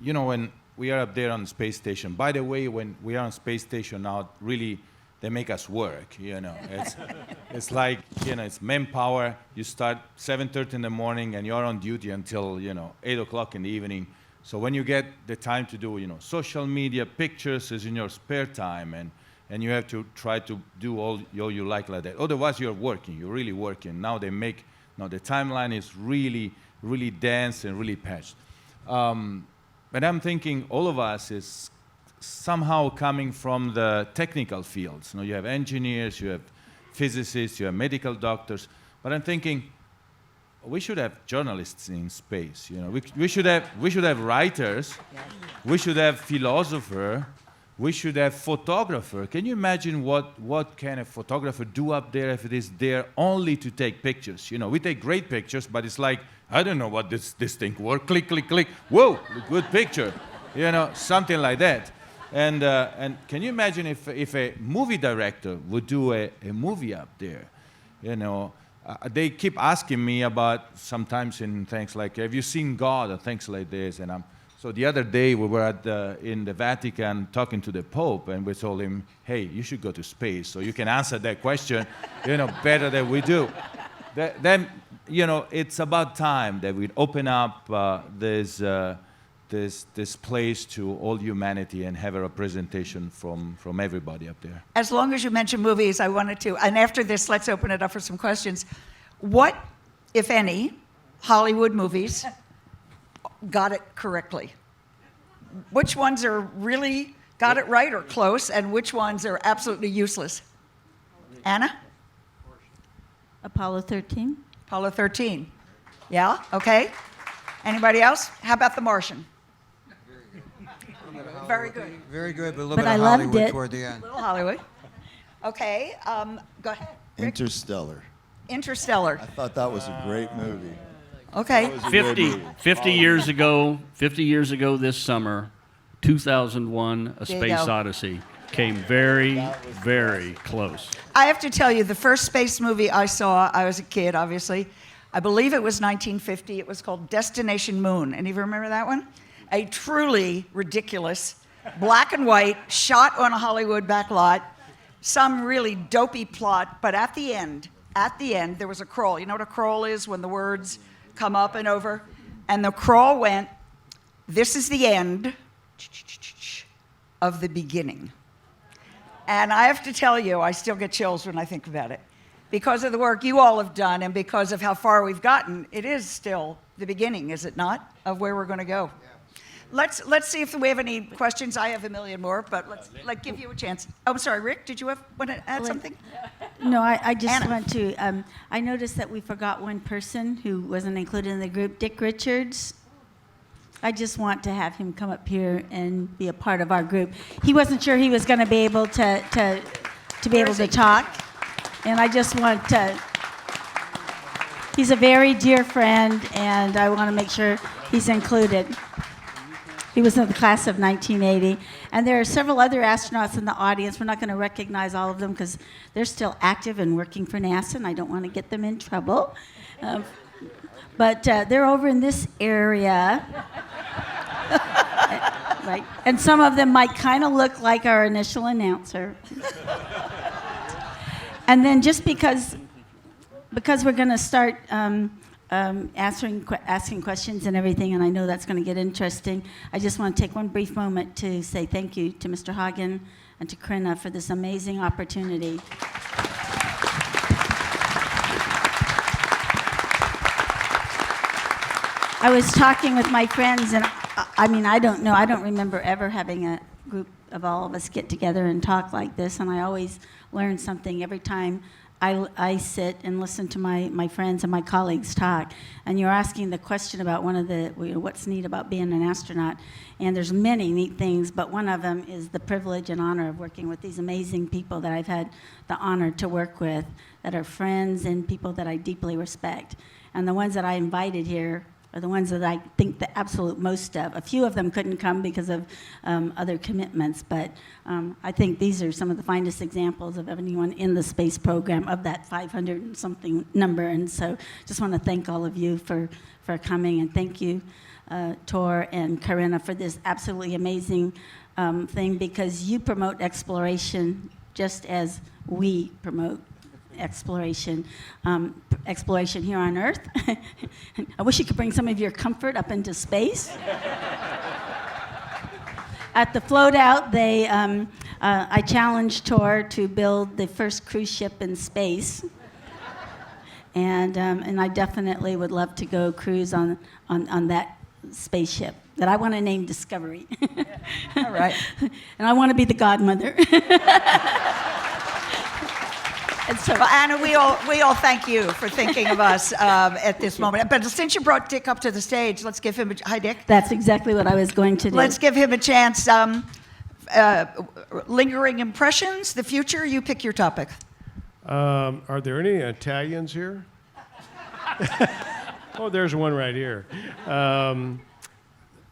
when we are up there on the space station, by the way, when we are on space station now, really, they make us work, It's like, it's manpower. You start 7:30 in the morning and you're on duty until, 8 o'clock in the evening. So when you get the time to do, social media, pictures is in your spare time, and you have to try to do all you like that. Otherwise, you're really working. Now the timeline is really, really dense and really patched. But I'm thinking all of us is somehow coming from the technical fields. You have engineers, you have physicists, you have medical doctors, but I'm thinking, we should have journalists in space. We should have writers. We should have philosophers. we should have photographer. Can you imagine what can a photographer do up there if it is there only to take pictures? You know, we take great pictures, but it's like, I don't know what this thing works. Click, click, click. Whoa, good picture. You know, something like that. And can you imagine if a movie director would do a movie up there? You know, they keep asking me about sometimes in things like, have you seen God or things like this? And so the other day we were in the Vatican talking to the Pope, and we told him, hey, you should go to space so you can answer that question, you know, better than we do. Then, you know, it's about time that we open up this place to all humanity and have a representation from everybody up there. As long as you mention movies, I wanted to, and after this, let's open it up for some questions. What, if any, Hollywood movies got it correctly? Which ones are really got it right or close, and which ones are absolutely useless? Anna? Apollo 13. Apollo 13. Yeah, okay. Anybody else? How about The Martian? Very good. Very good, but a little But bit I of loved Hollywood it. toward the end. Little Hollywood. Okay, go ahead. Rick? Interstellar. Interstellar. I thought that was a great movie. Okay. That was a good movie. 50 years ago this summer, 2001, A There you Space go. Odyssey came very, very close. I have to tell you, the first space movie I saw, I was a kid, obviously. I believe it was 1950. It was called Destination Moon. Any of you remember that one? A truly ridiculous, black and white, shot on a Hollywood backlot, some really dopey plot, but at the end, there was a crawl. You know what a crawl is when the words come up and over? And the crawl went, this is the end of the beginning. And I have to tell you, I still get chills when I think about it. Because of the work you all have done and because of how far we've gotten, it is still the beginning, is it not, of where we're going to go? Yeah. Let's see if we have any questions. I have a million more, but let's give you a chance. Oh, I'm sorry, Rick, did you want to add something? No, I just Anna. want to, I noticed that we forgot one person who wasn't included in the group, Dick Richards. I just want to have him come up here and be a part of our group. He wasn't sure he was going to be able to be able to talk, and I just want to. He's a very dear friend, and I want to make sure he's included. He was in the class of 1980, and there are several other astronauts in the audience. We're not going to recognize all of them because they're still active and working for NASA, and I don't want to get them in trouble. But they're over in this area. Right. And some of them might kind of look like our initial announcer. And then just because we're going to start asking questions and everything, and I know that's going to get interesting, I just want to take one brief moment to say thank you to Mr. Hagen and to Corinna for this amazing opportunity. I was talking with my friends, and I don't remember ever having a group of all of us get together and talk like this, and I always learn something every time I sit and listen to my friends and my colleagues talk. And you're asking the question about one of the, what's neat about being an astronaut, and there's many neat things, but one of them is the privilege and honor of working with these amazing people that I've had the honor to work with, that are friends and people that I deeply respect. And the ones that I invited here are the ones that I think the absolute most of. A few of them couldn't come because of other commitments, but I think these are some of the finest examples of anyone in the space program of that 500 and something number. And so just want to thank all of you for coming, and thank you, Tor and Corinna, for this absolutely amazing thing, because you promote exploration just as we promote exploration here on Earth. I wish you could bring some of your comfort up into space. At the float out, I challenged Tor to build the first cruise ship in space, and I definitely would love to go cruise on that spaceship that I want to name Discovery. All right. And I want to be the godmother. And so, Anna, we all thank you for thinking of us at this moment. But since you brought Dick up to the stage, let's give him hi, Dick. That's exactly what I was going to do. Let's give him a chance. lingering impressions, the future, you pick your topic. Are there any Italians here? Oh, there's one right here.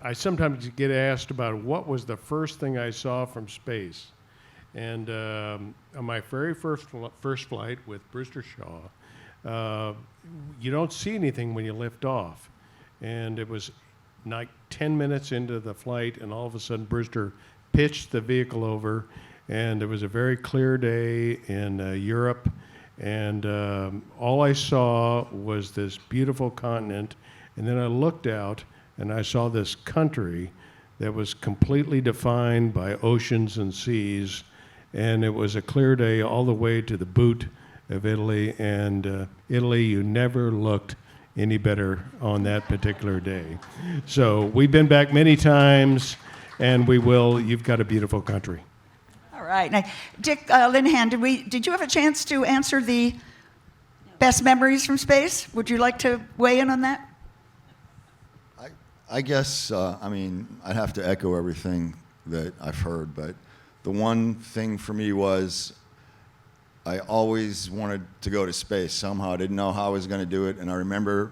I sometimes get asked about what was the first thing I saw from space. And on my very first flight with Brewster Shaw, you don't see anything when you lift off. And it was like 10 minutes into the flight, and all of a sudden Brewster pitched the vehicle over, and it was a very clear day in Europe. And all I saw was this beautiful continent, and then I looked out and I saw this country that was completely defined by oceans and seas, and it was a clear day all the way to the boot of Italy, and Italy, you never looked any better on that particular day. So we've been back many times, and we will. You've got a beautiful country. All right. Now, Dick Linehan, did you have a chance to answer the best memories from space? Would you like to weigh in on that? I guess, I mean, I'd have to echo everything that I've heard, but the one thing for me was I always wanted to go to space somehow. I didn't know how I was going to do it, and I remember,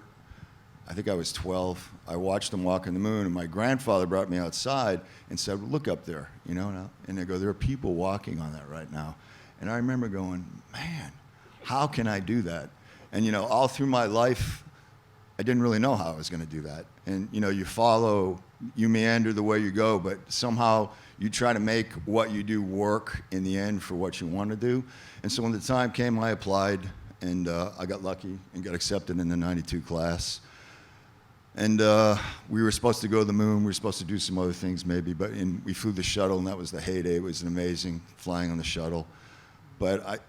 I think I was 12, I watched them walk on the moon, and my grandfather brought me outside and said, look up there, you know, and I go, there are people walking on that right now. And I remember going, man, how can I do that? And, you know, all through my life, I didn't really know how I was going to do that. And, you know, you meander the way you go, but somehow you try to make what you do work in the end for what you want to do. And so when the time came, I applied, and I got lucky and got accepted in the 92 class. And we were supposed to go to the moon. We were supposed to do some other things maybe, but we flew the shuttle, and that was the heyday. It was amazing flying on the shuttle. But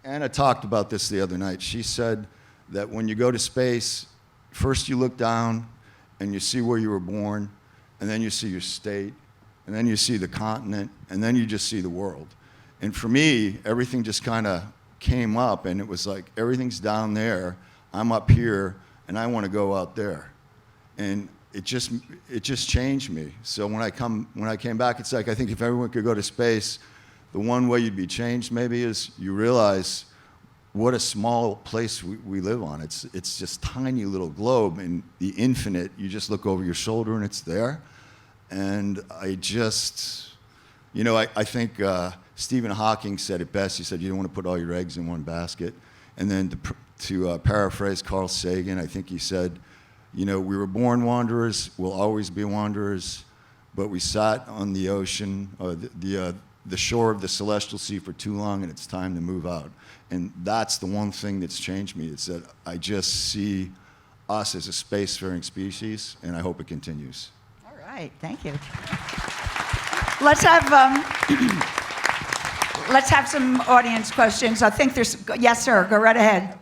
Anna talked about this the other night. She said that when you go to space, first you look down and you see where you were born, and then you see your state, and then you see the continent, and then you just see the world. And for me, everything just kind of came up, and it was like everything's down there, I'm up here, and I want to go out there. And it just changed me. So when I came back, it's like I think if everyone could go to space, the one way you'd be changed maybe is you realize what a small place we live on. It's just tiny little globe, and the infinite, you just look over your shoulder and it's there. And I just, you know, I think Stephen Hawking said it best. He said, you don't want to put all your eggs in one basket. And then to paraphrase Carl Sagan, I think he said, you know, we were born wanderers, we'll always be wanderers, but we sat on the ocean, the shore of the celestial sea for too long, and it's time to move out. And that's the one thing that's changed me. It's that I just see us as a spacefaring species, and I hope it continues. All right, thank you. Let's have some audience questions. I think there's, yes, sir, go right ahead.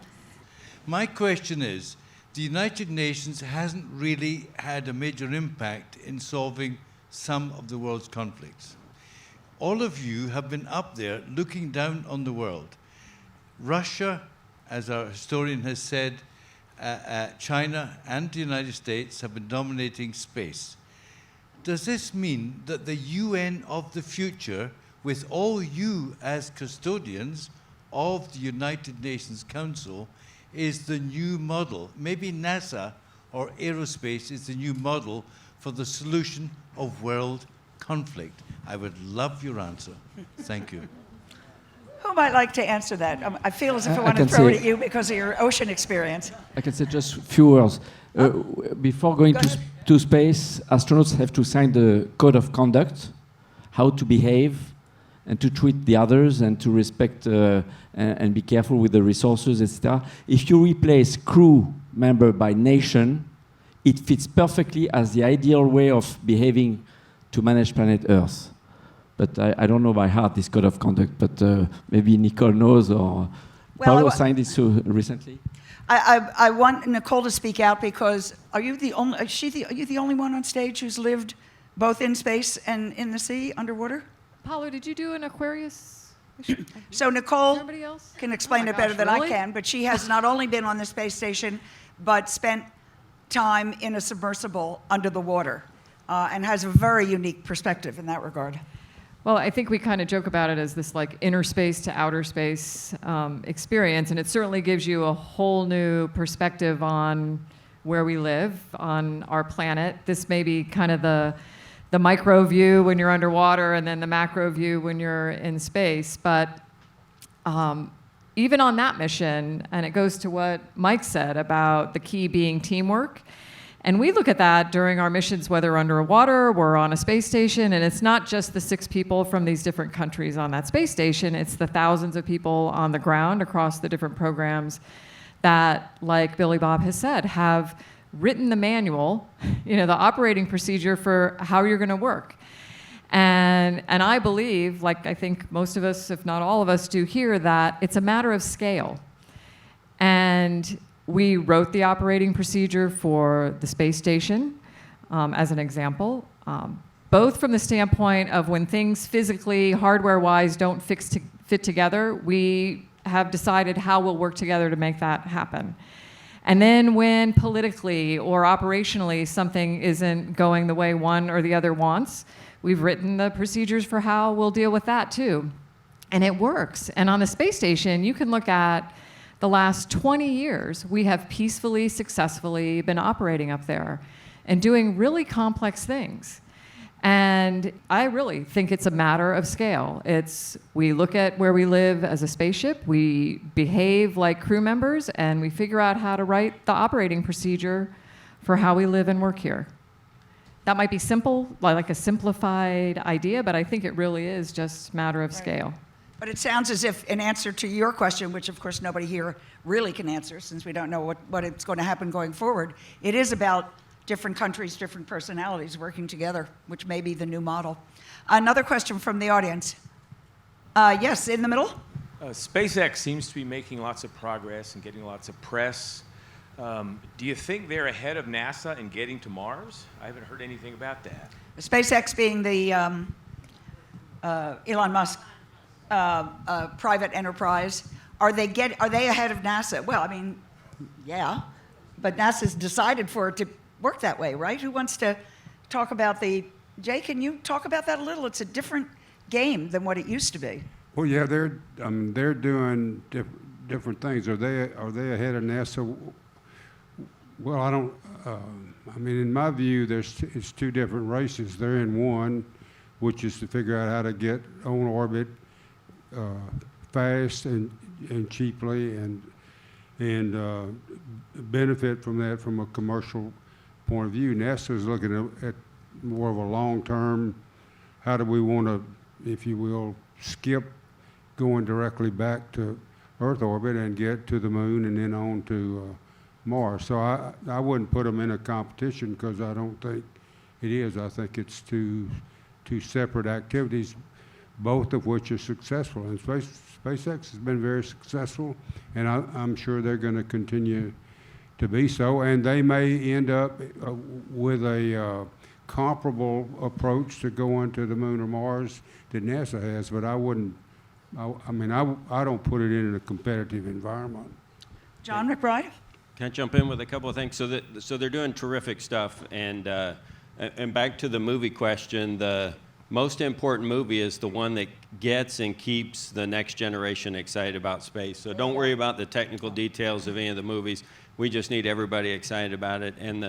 My question is, the United Nations hasn't really had a major impact in solving some of the world's conflicts. All of you have been up there looking down on the world. Russia, as our historian has said, China and the United States have been dominating space. Does this mean that the UN of the future, with all you as custodians of the United Nations Council, is the new model? Maybe NASA or aerospace is the new model for the solution of world conflict. I would love your answer. Thank you. Who might like to answer that? I feel as if I want to throw it at you because of your ocean experience. I can say just a few words. Before going to space, astronauts have to sign the code of conduct, how to behave and to treat the others and to respect and be careful with the resources, etc. If you replace crew member by nation, it fits perfectly as the ideal way of behaving to manage planet Earth. But I don't know by heart this code of conduct, but maybe Nicole knows, or Paulo signed this recently. I want Nicole to speak out because are you the only one on stage who's lived both in space and in the sea, underwater? Paulo, did you do an Aquarius? So Nicole else? can explain it better than I can, but she has not only been on the space station, but spent time in a submersible under the water, and has a very unique perspective in that regard. Well, I think we kind of joke about it as this like inner space to outer space experience, and it certainly gives you a whole new perspective on where we live on our planet. This may be kind of the micro view when you're underwater, and then the macro view when you're in space. But even on that mission, and it goes to what Mike said about the key being teamwork. And we look at that during our missions, whether underwater, we're on a space station, and it's not just the 6 people from these different countries on that space station, it's the thousands of people on the ground across the different programs that, like Billy Bob has said, have written the manual, the operating procedure for how you're gonna work. And I believe, like I think most of us, if not all of us do here, that it's a matter of scale. And we wrote the operating procedure for the space station, as an example, both from the standpoint of when things physically, hardware-wise, don't fit together, we have decided how we'll work together to make that happen. And then when politically or operationally something isn't going the way one or the other wants, we've written the procedures for how we'll deal with that too. And it works. And on the space station, you can look at the last 20 years, we have peacefully, successfully been operating up there and doing really complex things. And I really think it's a matter of scale. We look at where we live as a spaceship, we behave like crew members, and we figure out how to write the operating procedure for how we live and work here. That might be simple, like a simplified idea, but I think it really is just a matter of scale. But it sounds as if, in answer to your question, which of course nobody here really can answer since we don't know what it's going to happen going forward, it is about different countries, different personalities working together, which may be the new model. Another question from the audience. Yes, in the middle. SpaceX seems to be making lots of progress and getting lots of press. Do you think they're ahead of NASA in getting to Mars? I haven't heard anything about that. SpaceX being the Elon Musk private enterprise. Are they ahead of NASA? Well, I mean, yeah, but NASA's decided for it to work that way, right? Who wants to talk about Jay, can you talk about that a little? It's a different game than what it used to be. Well, yeah, they're doing different things. Are they ahead of NASA? Well, I don't. I mean, in my view, it's 2 different races. They're in one, which is to figure out how to get on orbit fast and cheaply, and benefit from that from a commercial point of view. NASA is looking at more of a long-term. How do we want to, if you will, skip going directly back to Earth orbit and get to the moon and then on to Mars? So I wouldn't put them in a competition because I don't think it is. I think it's two separate activities, both of which are successful. And SpaceX has been very successful, and I'm sure they're going to continue to be so. And they may end up with a comparable approach to going to the moon or Mars that NASA has, but I wouldn't. I don't put it in a competitive environment. John McBride? Can I jump in with a couple of things? So they're doing terrific stuff, and back to the movie question, the most important movie is the one that gets and keeps the next generation excited about space. So don't worry about the technical details of any of the movies. We just need everybody excited about it, and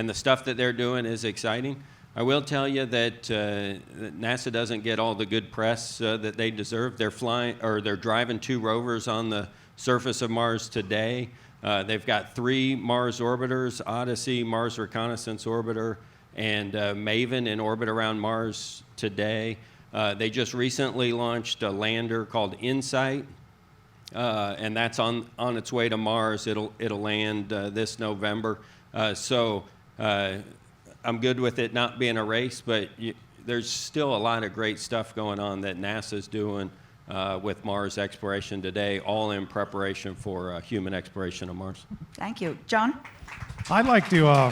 the stuff that they're doing is exciting. I will tell you that NASA doesn't get all the good press that they deserve. They're driving 2 rovers on the surface of Mars today. They've got 3 Mars orbiters, Odyssey, Mars Reconnaissance Orbiter, and Maven in orbit around Mars today. They just recently launched a lander called InSight, and that's on its way to Mars. It'll land this November. So I'm good with it not being a race, but there's still a lot of great stuff going on that NASA's doing with Mars exploration today, all in preparation for human exploration of Mars. Thank you. John? I'd like to,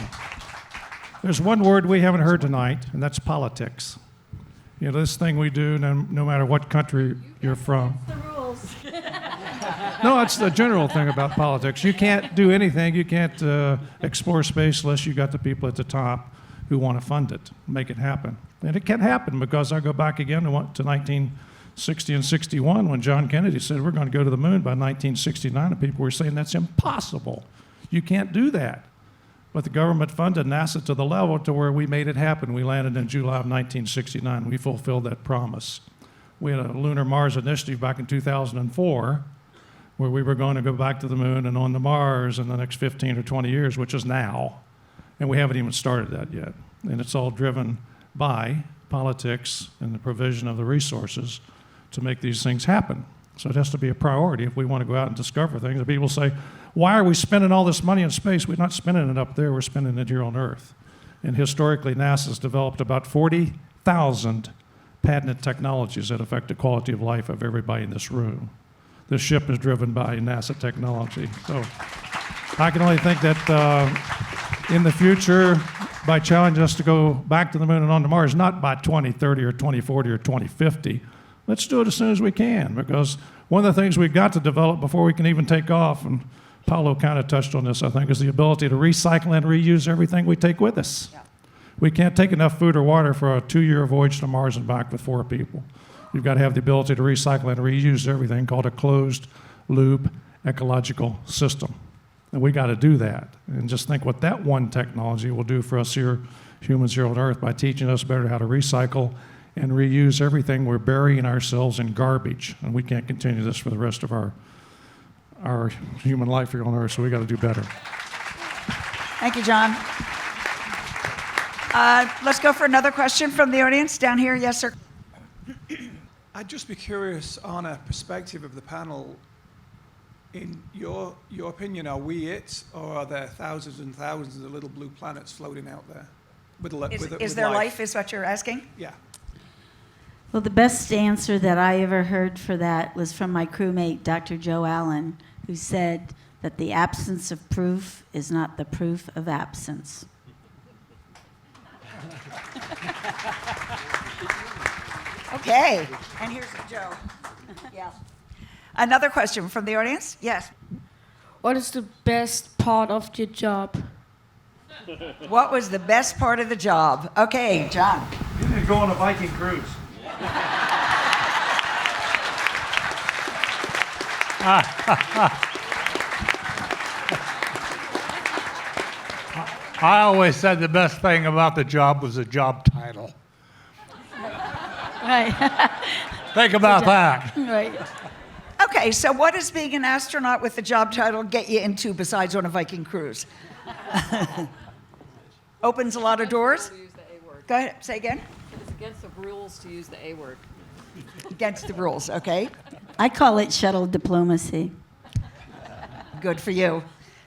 there's one word we haven't heard tonight, and that's politics. You know, this thing we do, no matter what country you're from. The rules. No, it's the general thing about politics. You can't do anything. You can't explore space unless you got the people at the top who want to fund it, make it happen. And it can happen because I go back again to 1960 and 61 when John Kennedy said we're going to go to the moon by 1969, and people were saying that's impossible. You can't do that. But the government funded NASA to the level to where we made it happen. We landed in July of 1969. We fulfilled that promise. We had a Lunar Mars initiative back in 2004 where we were going to go back to the moon and on to Mars in the next 15 or 20 years, which is now. And we haven't even started that yet. And it's all driven by politics and the provision of the resources to make these things happen. So it has to be a priority if we want to go out and discover things. And people say, why are we spending all this money in space? We're not spending it up there, we're spending it here on Earth. And historically, NASA's developed about 40,000 patented technologies that affect the quality of life of everybody in this room. This ship is driven by NASA technology. So I can only think that in the future, by challenging us to go back to the moon and on to Mars, not by 2030 or 2040 or 2050, let's do it as soon as we can, because one of the things we've got to develop before we can even take off, and Paulo kind of touched on this, I think, is the ability to recycle and reuse everything we take with us. Yeah. We can't take enough food or water for a 2-year voyage to Mars and back with 4 people. You've got to have the ability to recycle and reuse everything, called a closed-loop ecological system. And we got to do that. And just think what that one technology will do for us here, humans here on Earth, by teaching us better how to recycle and reuse everything. We're burying ourselves in garbage, and we can't continue this for the rest of our human life here on Earth, so we got to do better. Thank you, John. Let's go for another question from the audience down here. Yes, sir. I'd just be curious on a perspective of the panel. In your opinion, are we it, or are there thousands and thousands of little blue planets floating out there? Is there life, is what you're asking? Yeah. Well, the best answer that I ever heard for that was from my crewmate, Dr. Joe Allen, who said that the absence of proof is not the proof of absence. Okay, and here's Joe. Yeah. Another question from the audience? Yes. What is the best part of your job? What was the best part of the job? Okay, John. You need to go on a Viking cruise. I always said the best thing about the job was the job title. Right. Think about that. Right. Okay, so what does being an astronaut with the job title get you into besides on a Viking cruise? Opens a lot of doors? Go ahead, say again. It's against the rules to use the A word. Against the rules, okay. I call it shuttle diplomacy. Good for you.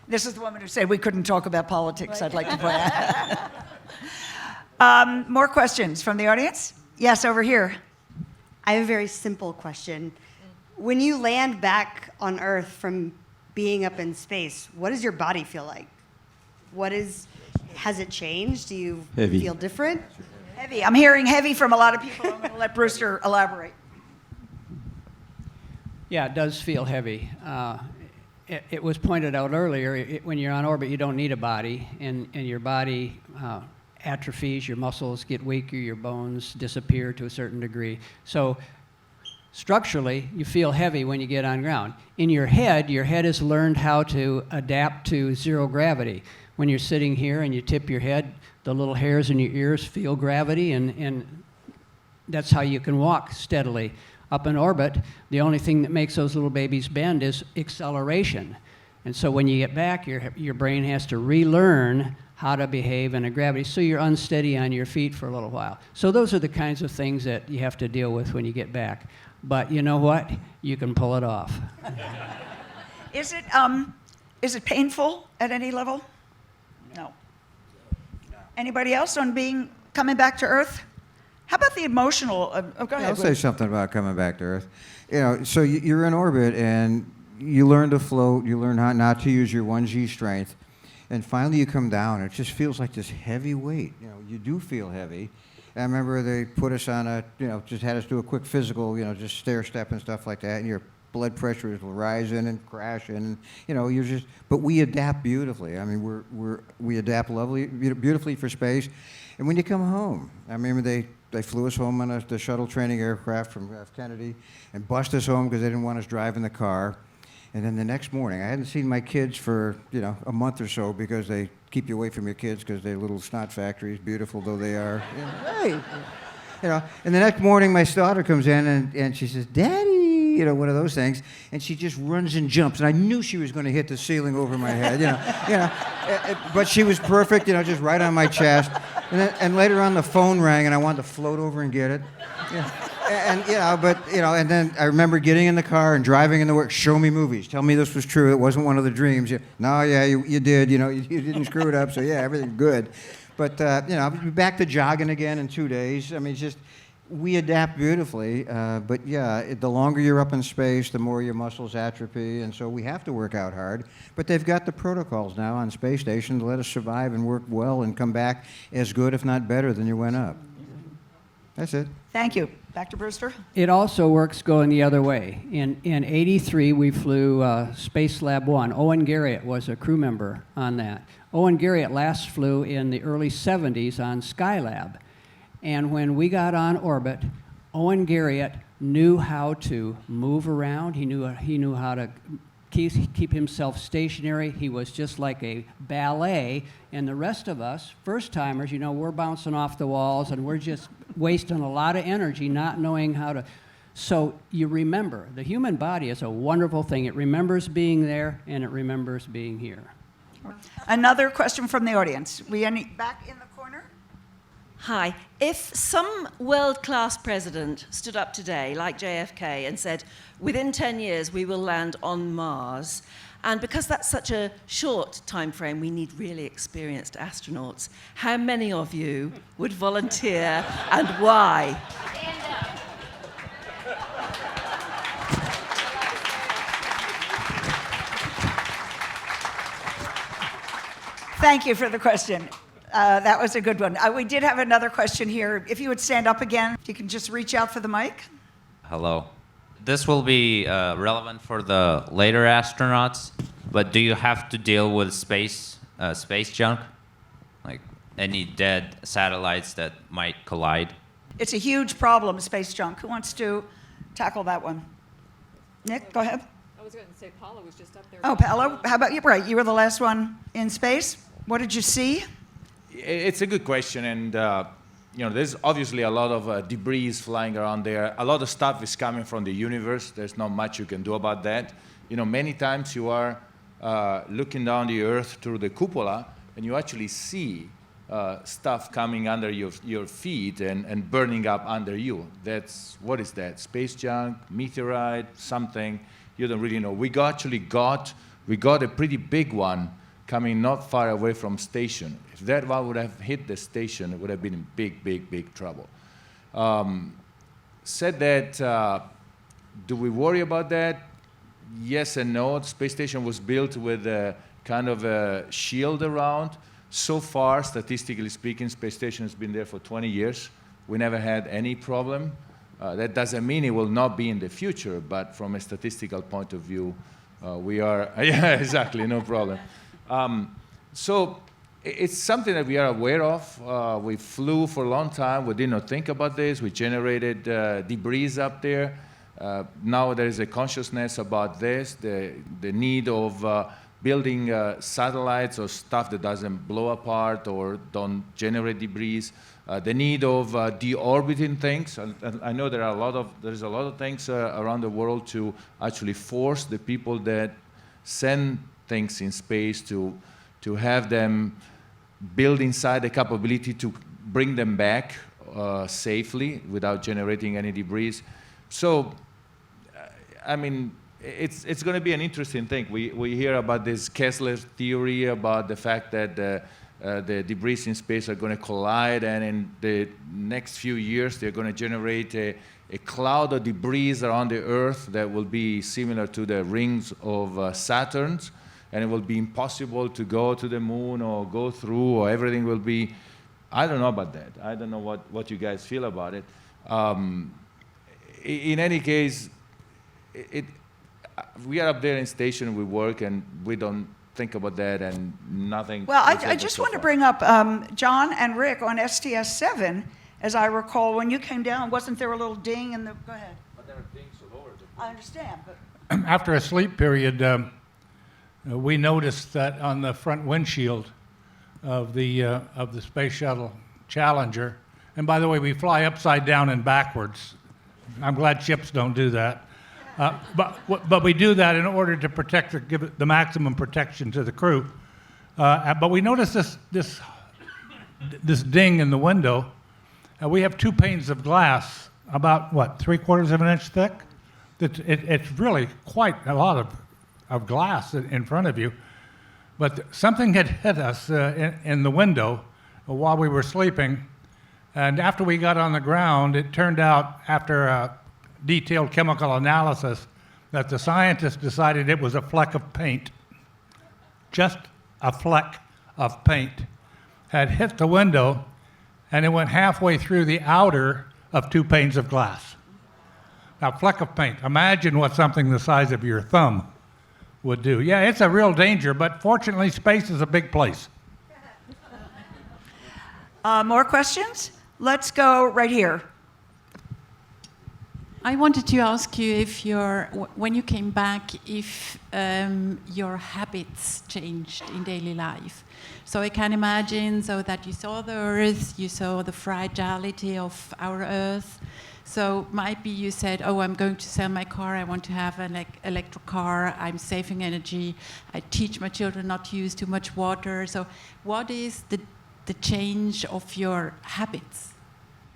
This is the woman who said we couldn't talk about politics, I'd like to point out. More questions from the audience? Yes, over here. I have a very simple question. When you land back on Earth from being up in space, what does your body feel like? Has it changed? Do you Heavy. feel different? Heavy. I'm hearing heavy from a lot of people. I'm going to let Brewster elaborate. Yeah, it does feel heavy. It was pointed out earlier, when you're on orbit, you don't need a body, and your body atrophies, your muscles get weaker, your bones disappear to a certain degree. So structurally, you feel heavy when you get on ground. In your head has learned how to adapt to zero gravity. When you're sitting here and you tip your head, the little hairs in your ears feel gravity, and that's how you can walk steadily. Up in orbit, the only thing that makes those little babies bend is acceleration. And so when you get back, your brain has to relearn how to behave in a gravity, so you're unsteady on your feet for a little while. So those are the kinds of things that you have to deal with when you get back. But you know what? You can pull it off. Is it painful at any level? No. Anybody else on coming back to Earth? How about the emotional? Go ahead. I'll say something about coming back to Earth. So you're in orbit and you learn to float. You learn how not to use your 1G strength, and finally you come down. It just feels like this heavy weight. You do feel heavy. And I remember they put us on just had us do a quick physical. Just stair step and stuff like that, and your blood pressure is rising and crashing. And, but we adapt beautifully. I mean, we adapt beautifully for space. And when you come home, I remember They flew us home on the shuttle training aircraft from Kennedy and bussed us home because they didn't want us driving the car. And then the next morning, I hadn't seen my kids for, a month or so because they keep you away from your kids because they're little snot factories, beautiful though they are. Hey. And the next morning, my daughter comes in and she says, "Daddy," one of those things, and she just runs and jumps, and I knew she was going to hit the ceiling over my head, but she was perfect, just right on my chest. And later on, the phone rang, and I wanted to float over and get it. And then I remember getting in the car and driving into work. Show me movies. Tell me this was true. It wasn't one of the dreams. No, yeah, you did. You didn't screw it up. So yeah, everything's good. But I'll be back to jogging again in 2 days. I mean, it's just we adapt beautifully. But yeah, the longer you're up in space, the more your muscles atrophy, and so we have to work out hard. But they've got the protocols now on space station to let us survive and work well and come back as good, if not better, than you went up. That's it. Thank you. Back to Brewster. It also works going the other way. In '83, we flew Space Lab 1. Owen Garriott was a crew member on that. Owen Garriott last flew in the early 70s on Skylab. And when we got on orbit, Owen Garriott knew how to move around. He knew how to keep himself stationary. He was just like a ballet. And the rest of us, first-timers, we're bouncing off the walls and we're just wasting a lot of energy not knowing how to. So you remember, the human body is a wonderful thing. It remembers being there and it remembers being here. Another question from the audience. Back in the corner? Hi. If some world-class president stood up today, like JFK, and said, within 10 years we will land on Mars, and because that's such a short time frame, we need really experienced astronauts, how many of you would volunteer and why? Thank you for the question. That was a good one. We did have another question here. If you would stand up again, if you can just reach out for the mic. Hello. This will be relevant for the later astronauts, but do you have to deal with space junk? Like any dead satellites that might collide? It's a huge problem, space junk. Who wants to tackle that one? Nick, go ahead. I was going to say Paolo was just up there. Oh, Paolo, how about you? Right, you were the last one in space. What did you see? It's a good question, and there's obviously a lot of debris flying around there. A lot of stuff is coming from the universe. There's not much you can do about that. Many times you are looking down the Earth through the cupola, and you actually see stuff coming under your feet and burning up under you. What is that? Space junk, meteorite, something? You don't really know. We got a pretty big one coming not far away from station. If that one would have hit the station, it would have been in big, big, big trouble. Said that, do we worry about that? Yes and no. The space station was built with a kind of a shield around. So far, statistically speaking, space station has been there for 20 years. We never had any problem. That doesn't mean it will not be in the future, but from a statistical point of view, we are, yeah, exactly, no problem. So it's something that we are aware of. We flew for a long time. We did not think about this. We generated debris up there. Now there is a consciousness about this, the need of building satellites or stuff that doesn't blow apart or don't generate debris. The need of deorbiting things. I know there's a lot of things around the world to actually force the people that send things in space to have them build inside the capability to bring them back safely without generating any debris. So, I mean, it's going to be an interesting thing. We hear about this Kessler theory about the fact that the debris in space are going to collide, and in the next few years they're going to generate a cloud of debris around the Earth that will be similar to the rings of Saturn, and it will be impossible to go to the moon or go through, or everything will be. I don't know about that. I don't know what you guys feel about it. In any case, we are up there in station, we work, and we don't think about that, and nothing. Well, I just want to bring up John and Rick on STS-7. as I recall, when you came down, wasn't there a little ding in the, go ahead. But there are things all over the I understand, but. After a sleep period, we noticed that on the front windshield of the Space Shuttle Challenger, and by the way, we fly upside down and backwards. I'm glad ships don't do that. But we do that in order to protect, give it the maximum protection to the crew. But we noticed this ding in the window. We have 2 panes of glass, about what, 3/4 of an inch thick? It's really quite a lot of glass in front of you. But something had hit us in the window while we were sleeping. And after we got on the ground, it turned out, after a detailed chemical analysis, that the scientists decided it was a fleck of paint. Just a fleck of paint had hit the window, and it went halfway through the outer of 2 panes of glass. Now, fleck of paint. Imagine what something the size of your thumb would do. Yeah, it's a real danger, but fortunately, space is a big place. More questions? Let's go right here. I wanted to ask you if when you came back, if your habits changed in daily life. So I can imagine so that you saw the Earth, you saw the fragility of our Earth. So maybe you said, oh, I'm going to sell my car, I want to have an electric car, I'm saving energy, I teach my children not to use too much water. So what is the change of your habits?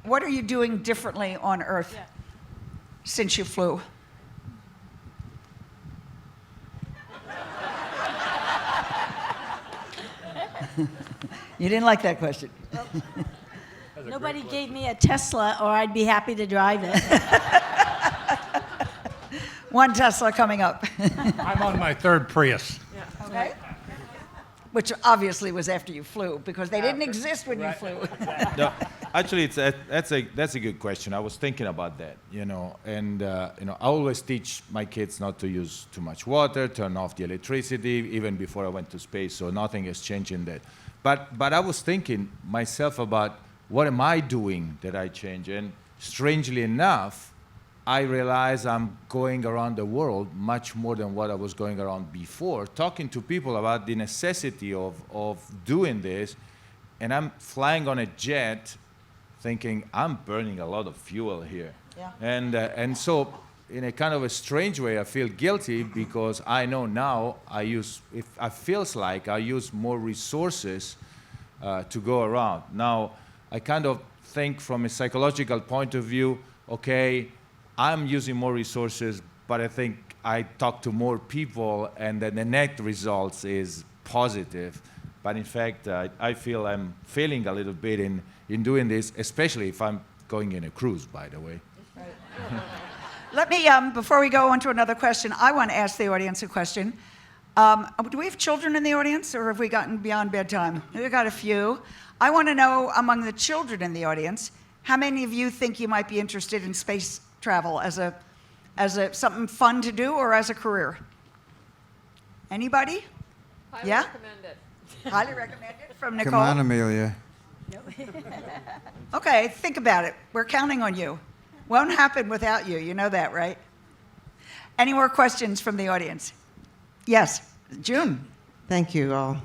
What are you doing differently on Earth since you flew? You didn't like that question. Nobody gave me a Tesla, or I'd be happy to drive it. One Tesla coming up. I'm on my 3rd Prius. Okay. Which obviously was after you flew, because they didn't exist when you flew. No, actually, that's a good question. I was thinking about that, and I always teach my kids not to use too much water, turn off the electricity, even before I went to space. So nothing has changed in that. But I was thinking myself about what am I doing that I change, and strangely enough, I realize I'm going around the world much more than what I was going around before, talking to people about the necessity of doing this. And I'm flying on a jet thinking I'm burning a lot of fuel here. Yeah. And so in a kind of a strange way, I feel guilty because I know now I feels like I use more resources to go around. Now, I kind of think from a psychological point of view, okay, I'm using more resources, but I think I talk to more people, and then the net results is positive. But in fact, I feel I'm failing a little bit in doing this, especially if I'm going in a cruise, by the way. Right. Let me, before we go on to another question, I want to ask the audience a question. Do we have children in the audience, or have we gotten beyond bedtime? We've got a few. I want to know, among the children in the audience, how many of you think you might be interested in space travel as a something fun to do or as a career? Anybody? Highly recommend it. Highly recommend it from Nicole. Come on, Amelia. Okay, think about it. We're counting on you. Won't happen without you. You know that, right? Any more questions from the audience? Yes, June. Thank you all.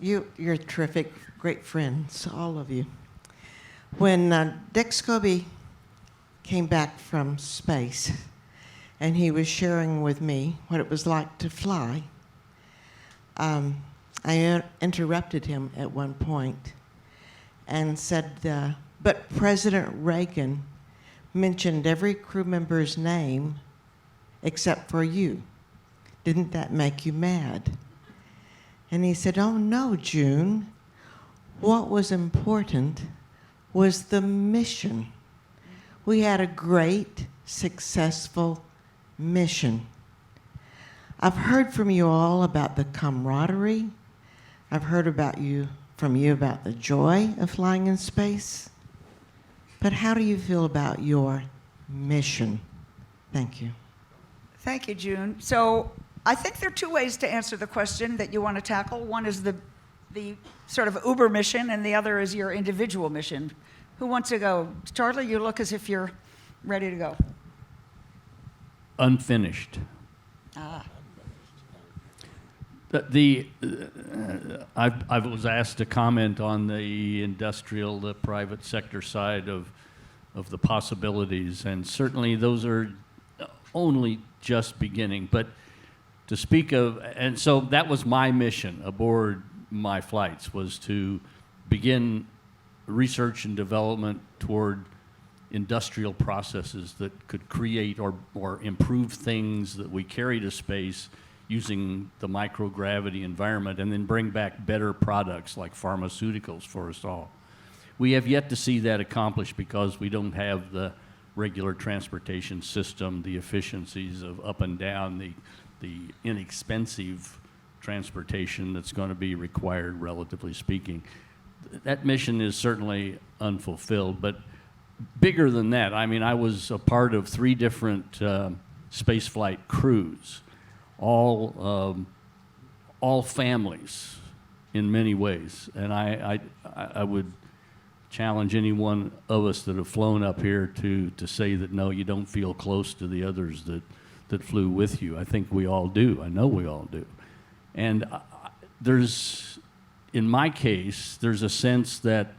You're terrific, great friends, all of you. When Dick Scobie came back from space and he was sharing with me what it was like to fly, I interrupted him at one point and said, but President Reagan mentioned every crew member's name except for you. Didn't that make you mad? And he said, oh no, June. What was important was the mission. We had a great, successful mission. I've heard from you all about the camaraderie. I've heard from you about the joy of flying in space. But how do you feel about your mission? Thank you. Thank you, June. So I think there are 2 ways to answer the question that you want to tackle. One is the sort of Uber mission, and the other is your individual mission. Who wants to go? Charlie, you look as if you're ready to go. Unfinished. Ah. I was asked to comment on the industrial, the private sector side of the possibilities, and certainly those are only just beginning. But to speak of, and so that was my mission aboard my flights, was to begin research and development toward industrial processes that could create or improve things that we carry to space using the microgravity environment, and then bring back better products like pharmaceuticals for us all. We have yet to see that accomplished because we don't have the regular transportation system, the efficiencies of up and down, the inexpensive transportation that's going to be required, relatively speaking. That mission is certainly unfulfilled, but bigger than that, I mean, I was a part of 3 different spaceflight crews, all families in many ways, and I would challenge any one of us that have flown up here to say that no, you don't feel close to the others that flew with you. I think we all do. I know we all do. And in my case, there's a sense that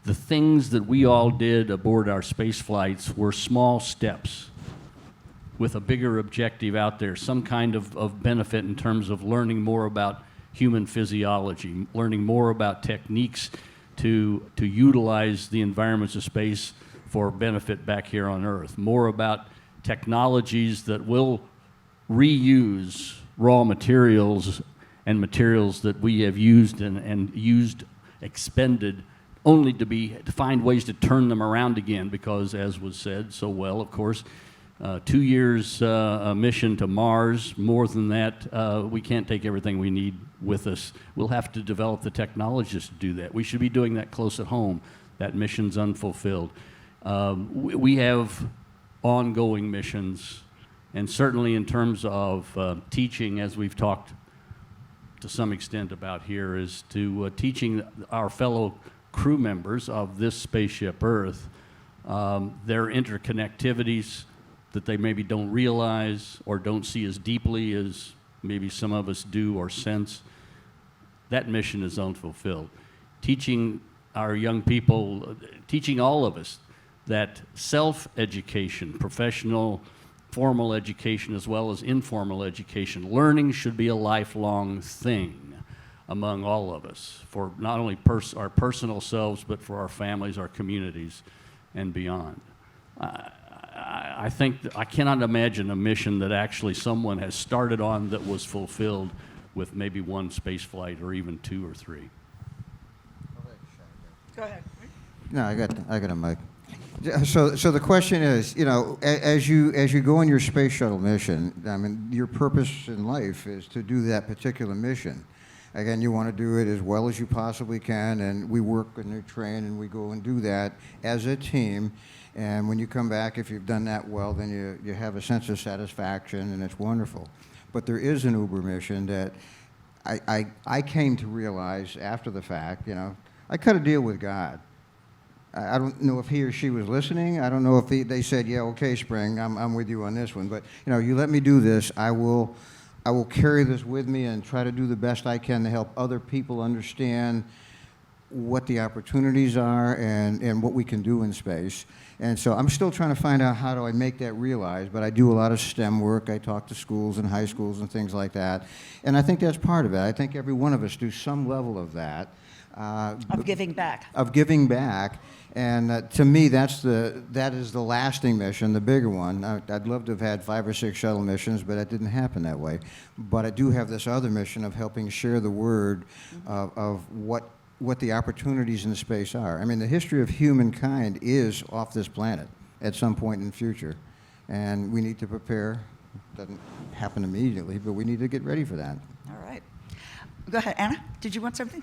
the things that we all did aboard our space flights were small steps with a bigger objective out there, some kind of benefit in terms of learning more about human physiology, learning more about techniques to utilize the environments of space for benefit back here on Earth, more about technologies that will reuse raw materials and materials that we have used and expended, only to find ways to turn them around again, because, as was said so well, of course, 2 years a mission to Mars. More than that, we can't take everything we need with us. We'll have to develop the technologies to do that. We should be doing that close at home. That mission's unfulfilled. We have ongoing missions, and certainly in terms of teaching, as we've talked to some extent about here, is to teaching our fellow crew members of this spaceship Earth their interconnectivities that they maybe don't realize or don't see as deeply as maybe some of us do or sense. That mission is unfulfilled. Teaching our young people, teaching all of us that self-education, professional, formal education, as well as informal education, learning should be a lifelong thing among all of us, for not only our personal selves, but for our families, our communities, and beyond. I think I cannot imagine a mission that actually someone has started on that was fulfilled with maybe 1 space flight or even 2 or 3. Go ahead. No, I got a mic. So the question is, as you go on your space shuttle mission, I mean, your purpose in life is to do that particular mission. Again, you want to do it as well as you possibly can, and we work and we train and we go and do that as a team. And when you come back, if you've done that well, then you have a sense of satisfaction, and it's wonderful. But there is an Uber mission that I came to realize after the fact. I cut a deal with God. I don't know if he or she was listening. I don't know if they said, yeah, okay, Spring, I'm with you on this one. But you let me do this, I will carry this with me and try to do the best I can to help other people understand what the opportunities are and what we can do in space. And so I'm still trying to find out how do I make that realized, but I do a lot of STEM work. I talk to schools and high schools and things like that. And I think that's part of it. I think every one of us do some level of that. Of giving back. Of giving back. And to me, that is the lasting mission, the bigger one. I'd love to have had 5 or 6 shuttle missions, but it didn't happen that way. But I do have this other mission of helping share the word of what the opportunities in space are. I mean, the history of humankind is off this planet at some point in the future. And we need to prepare. It doesn't happen immediately, but we need to get ready for that. All right. Go ahead. Anna, did you want something?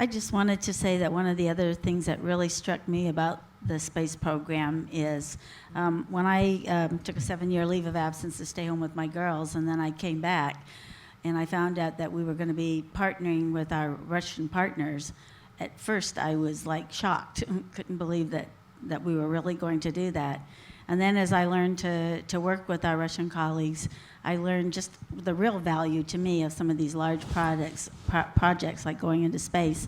I just wanted to say that one of the other things that really struck me about the space program is when I took a 7-year leave of absence to stay home with my girls, and then I came back, and I found out that we were going to be partnering with our Russian partners, at first I was like shocked, couldn't believe that we were really going to do that. And then as I learned to work with our Russian colleagues, I learned just the real value to me of some of these large projects like going into space,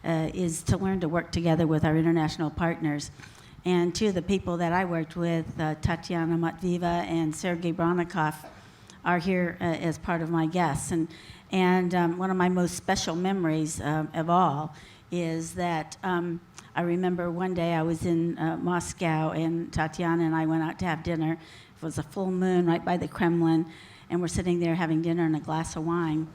is to learn to work together with our international partners. And two of the people that I worked with, Tatiana Matvieva and Sergei Bronikov, are here as part of my guests. And one of my most special memories of all is that I remember one day I was in Moscow, and Tatiana and I went out to have dinner. It was a full moon right by the Kremlin, and we're sitting there having dinner and a glass of wine.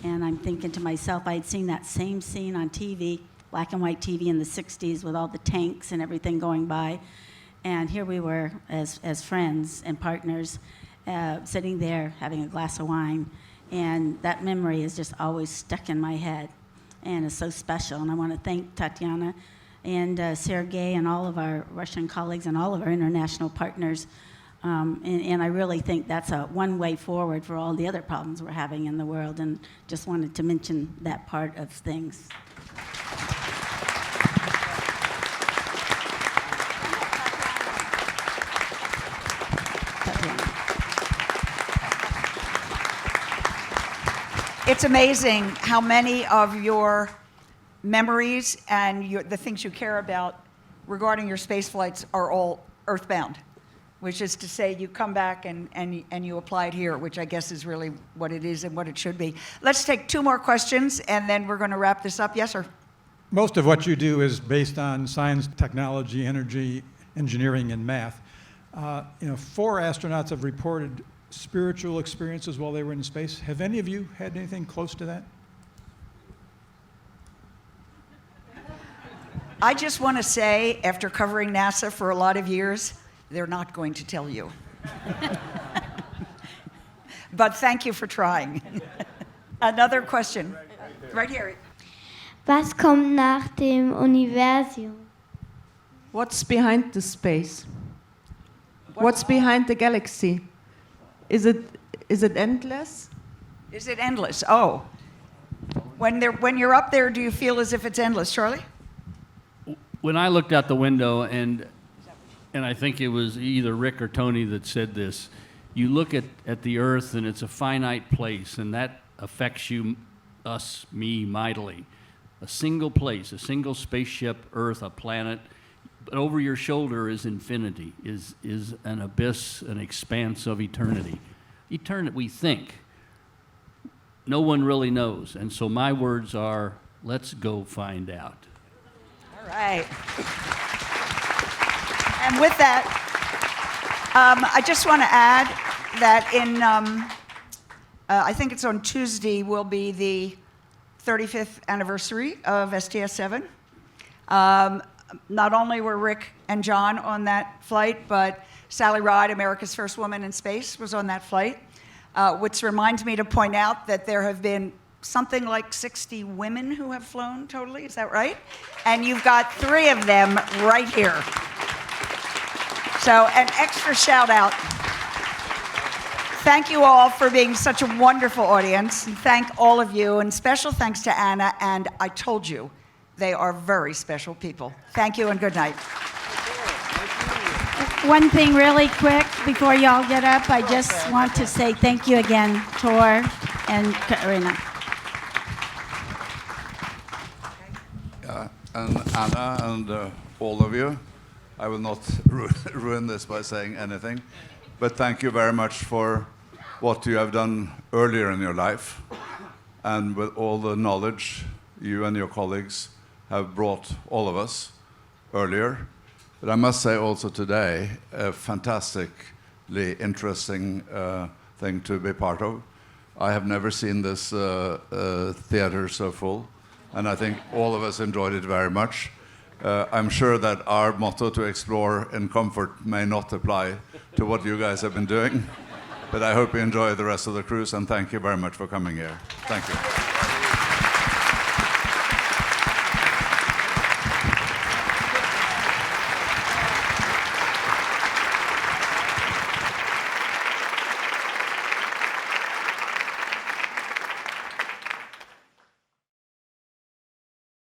And I'm thinking to myself, I had seen that same scene on TV, black and white TV in the 60s with all the tanks and everything going by. And here we were as friends and partners sitting there having a glass of wine. And that memory is just always stuck in my head and is so special. And I want to thank Tatiana and Sergei and all of our Russian colleagues and all of our international partners. And I really think that's one way forward for all the other problems we're having in the world, and just wanted to mention that part of things. It's amazing how many of your memories and the things you care about regarding your space flights are all earthbound, which is to say you come back and you apply it here, which I guess is really what it is and what it should be. Let's take two more questions, and then we're going to wrap this up. Yes, sir? Most of what you do is based on science, technology, energy, engineering, and math. 4 astronauts have reported spiritual experiences while they were in space. Have any of you had anything close to that? I just want to say, after covering NASA for a lot of years, they're not going to tell you. But thank you for trying. Another question. Right here. Was kommt nach dem Universum? What's behind the space? What's behind the galaxy? Is it endless? Is it endless? Oh. When you're up there, do you feel as if it's endless, Charlie? When I looked out the window, and I think it was either Rick or Tony that said this, you look at the Earth and it's a finite place, and that affects me mightily. A single place, a single spaceship, Earth, a planet, but over your shoulder is infinity, is an abyss, an expanse of eternity. Eternity, we think. No one really knows. And so my words are, let's go find out. All right. And with that, I just want to add that in, I think it's on Tuesday, will be the 35th anniversary of STS-7. Not only were Rick and John on that flight, but Sally Ride, America's first woman in space, was on that flight, which reminds me to point out that there have been something like 60 women who have flown totally, is that right? And you've got 3 of them right here. So an extra shout out. Thank you all for being such a wonderful audience. And thank all of you, and special thanks to Anna, and I told you, they are very special people. Thank you and good night. One thing really quick before y'all get up, I just want to say thank you again, Tor and Karina. And Anna and all of you, I will not ruin this by saying anything, but thank you very much for what you have done earlier in your life, and with all the knowledge you and your colleagues have brought all of us earlier. But I must say also today, a fantastically interesting thing to be part of. I have never seen this theater so full, and I think all of us enjoyed it very much. I'm sure that our motto to explore in comfort may not apply to what you guys have been doing, but I hope you enjoy the rest of the cruise, and thank you very much for coming here. Thank you.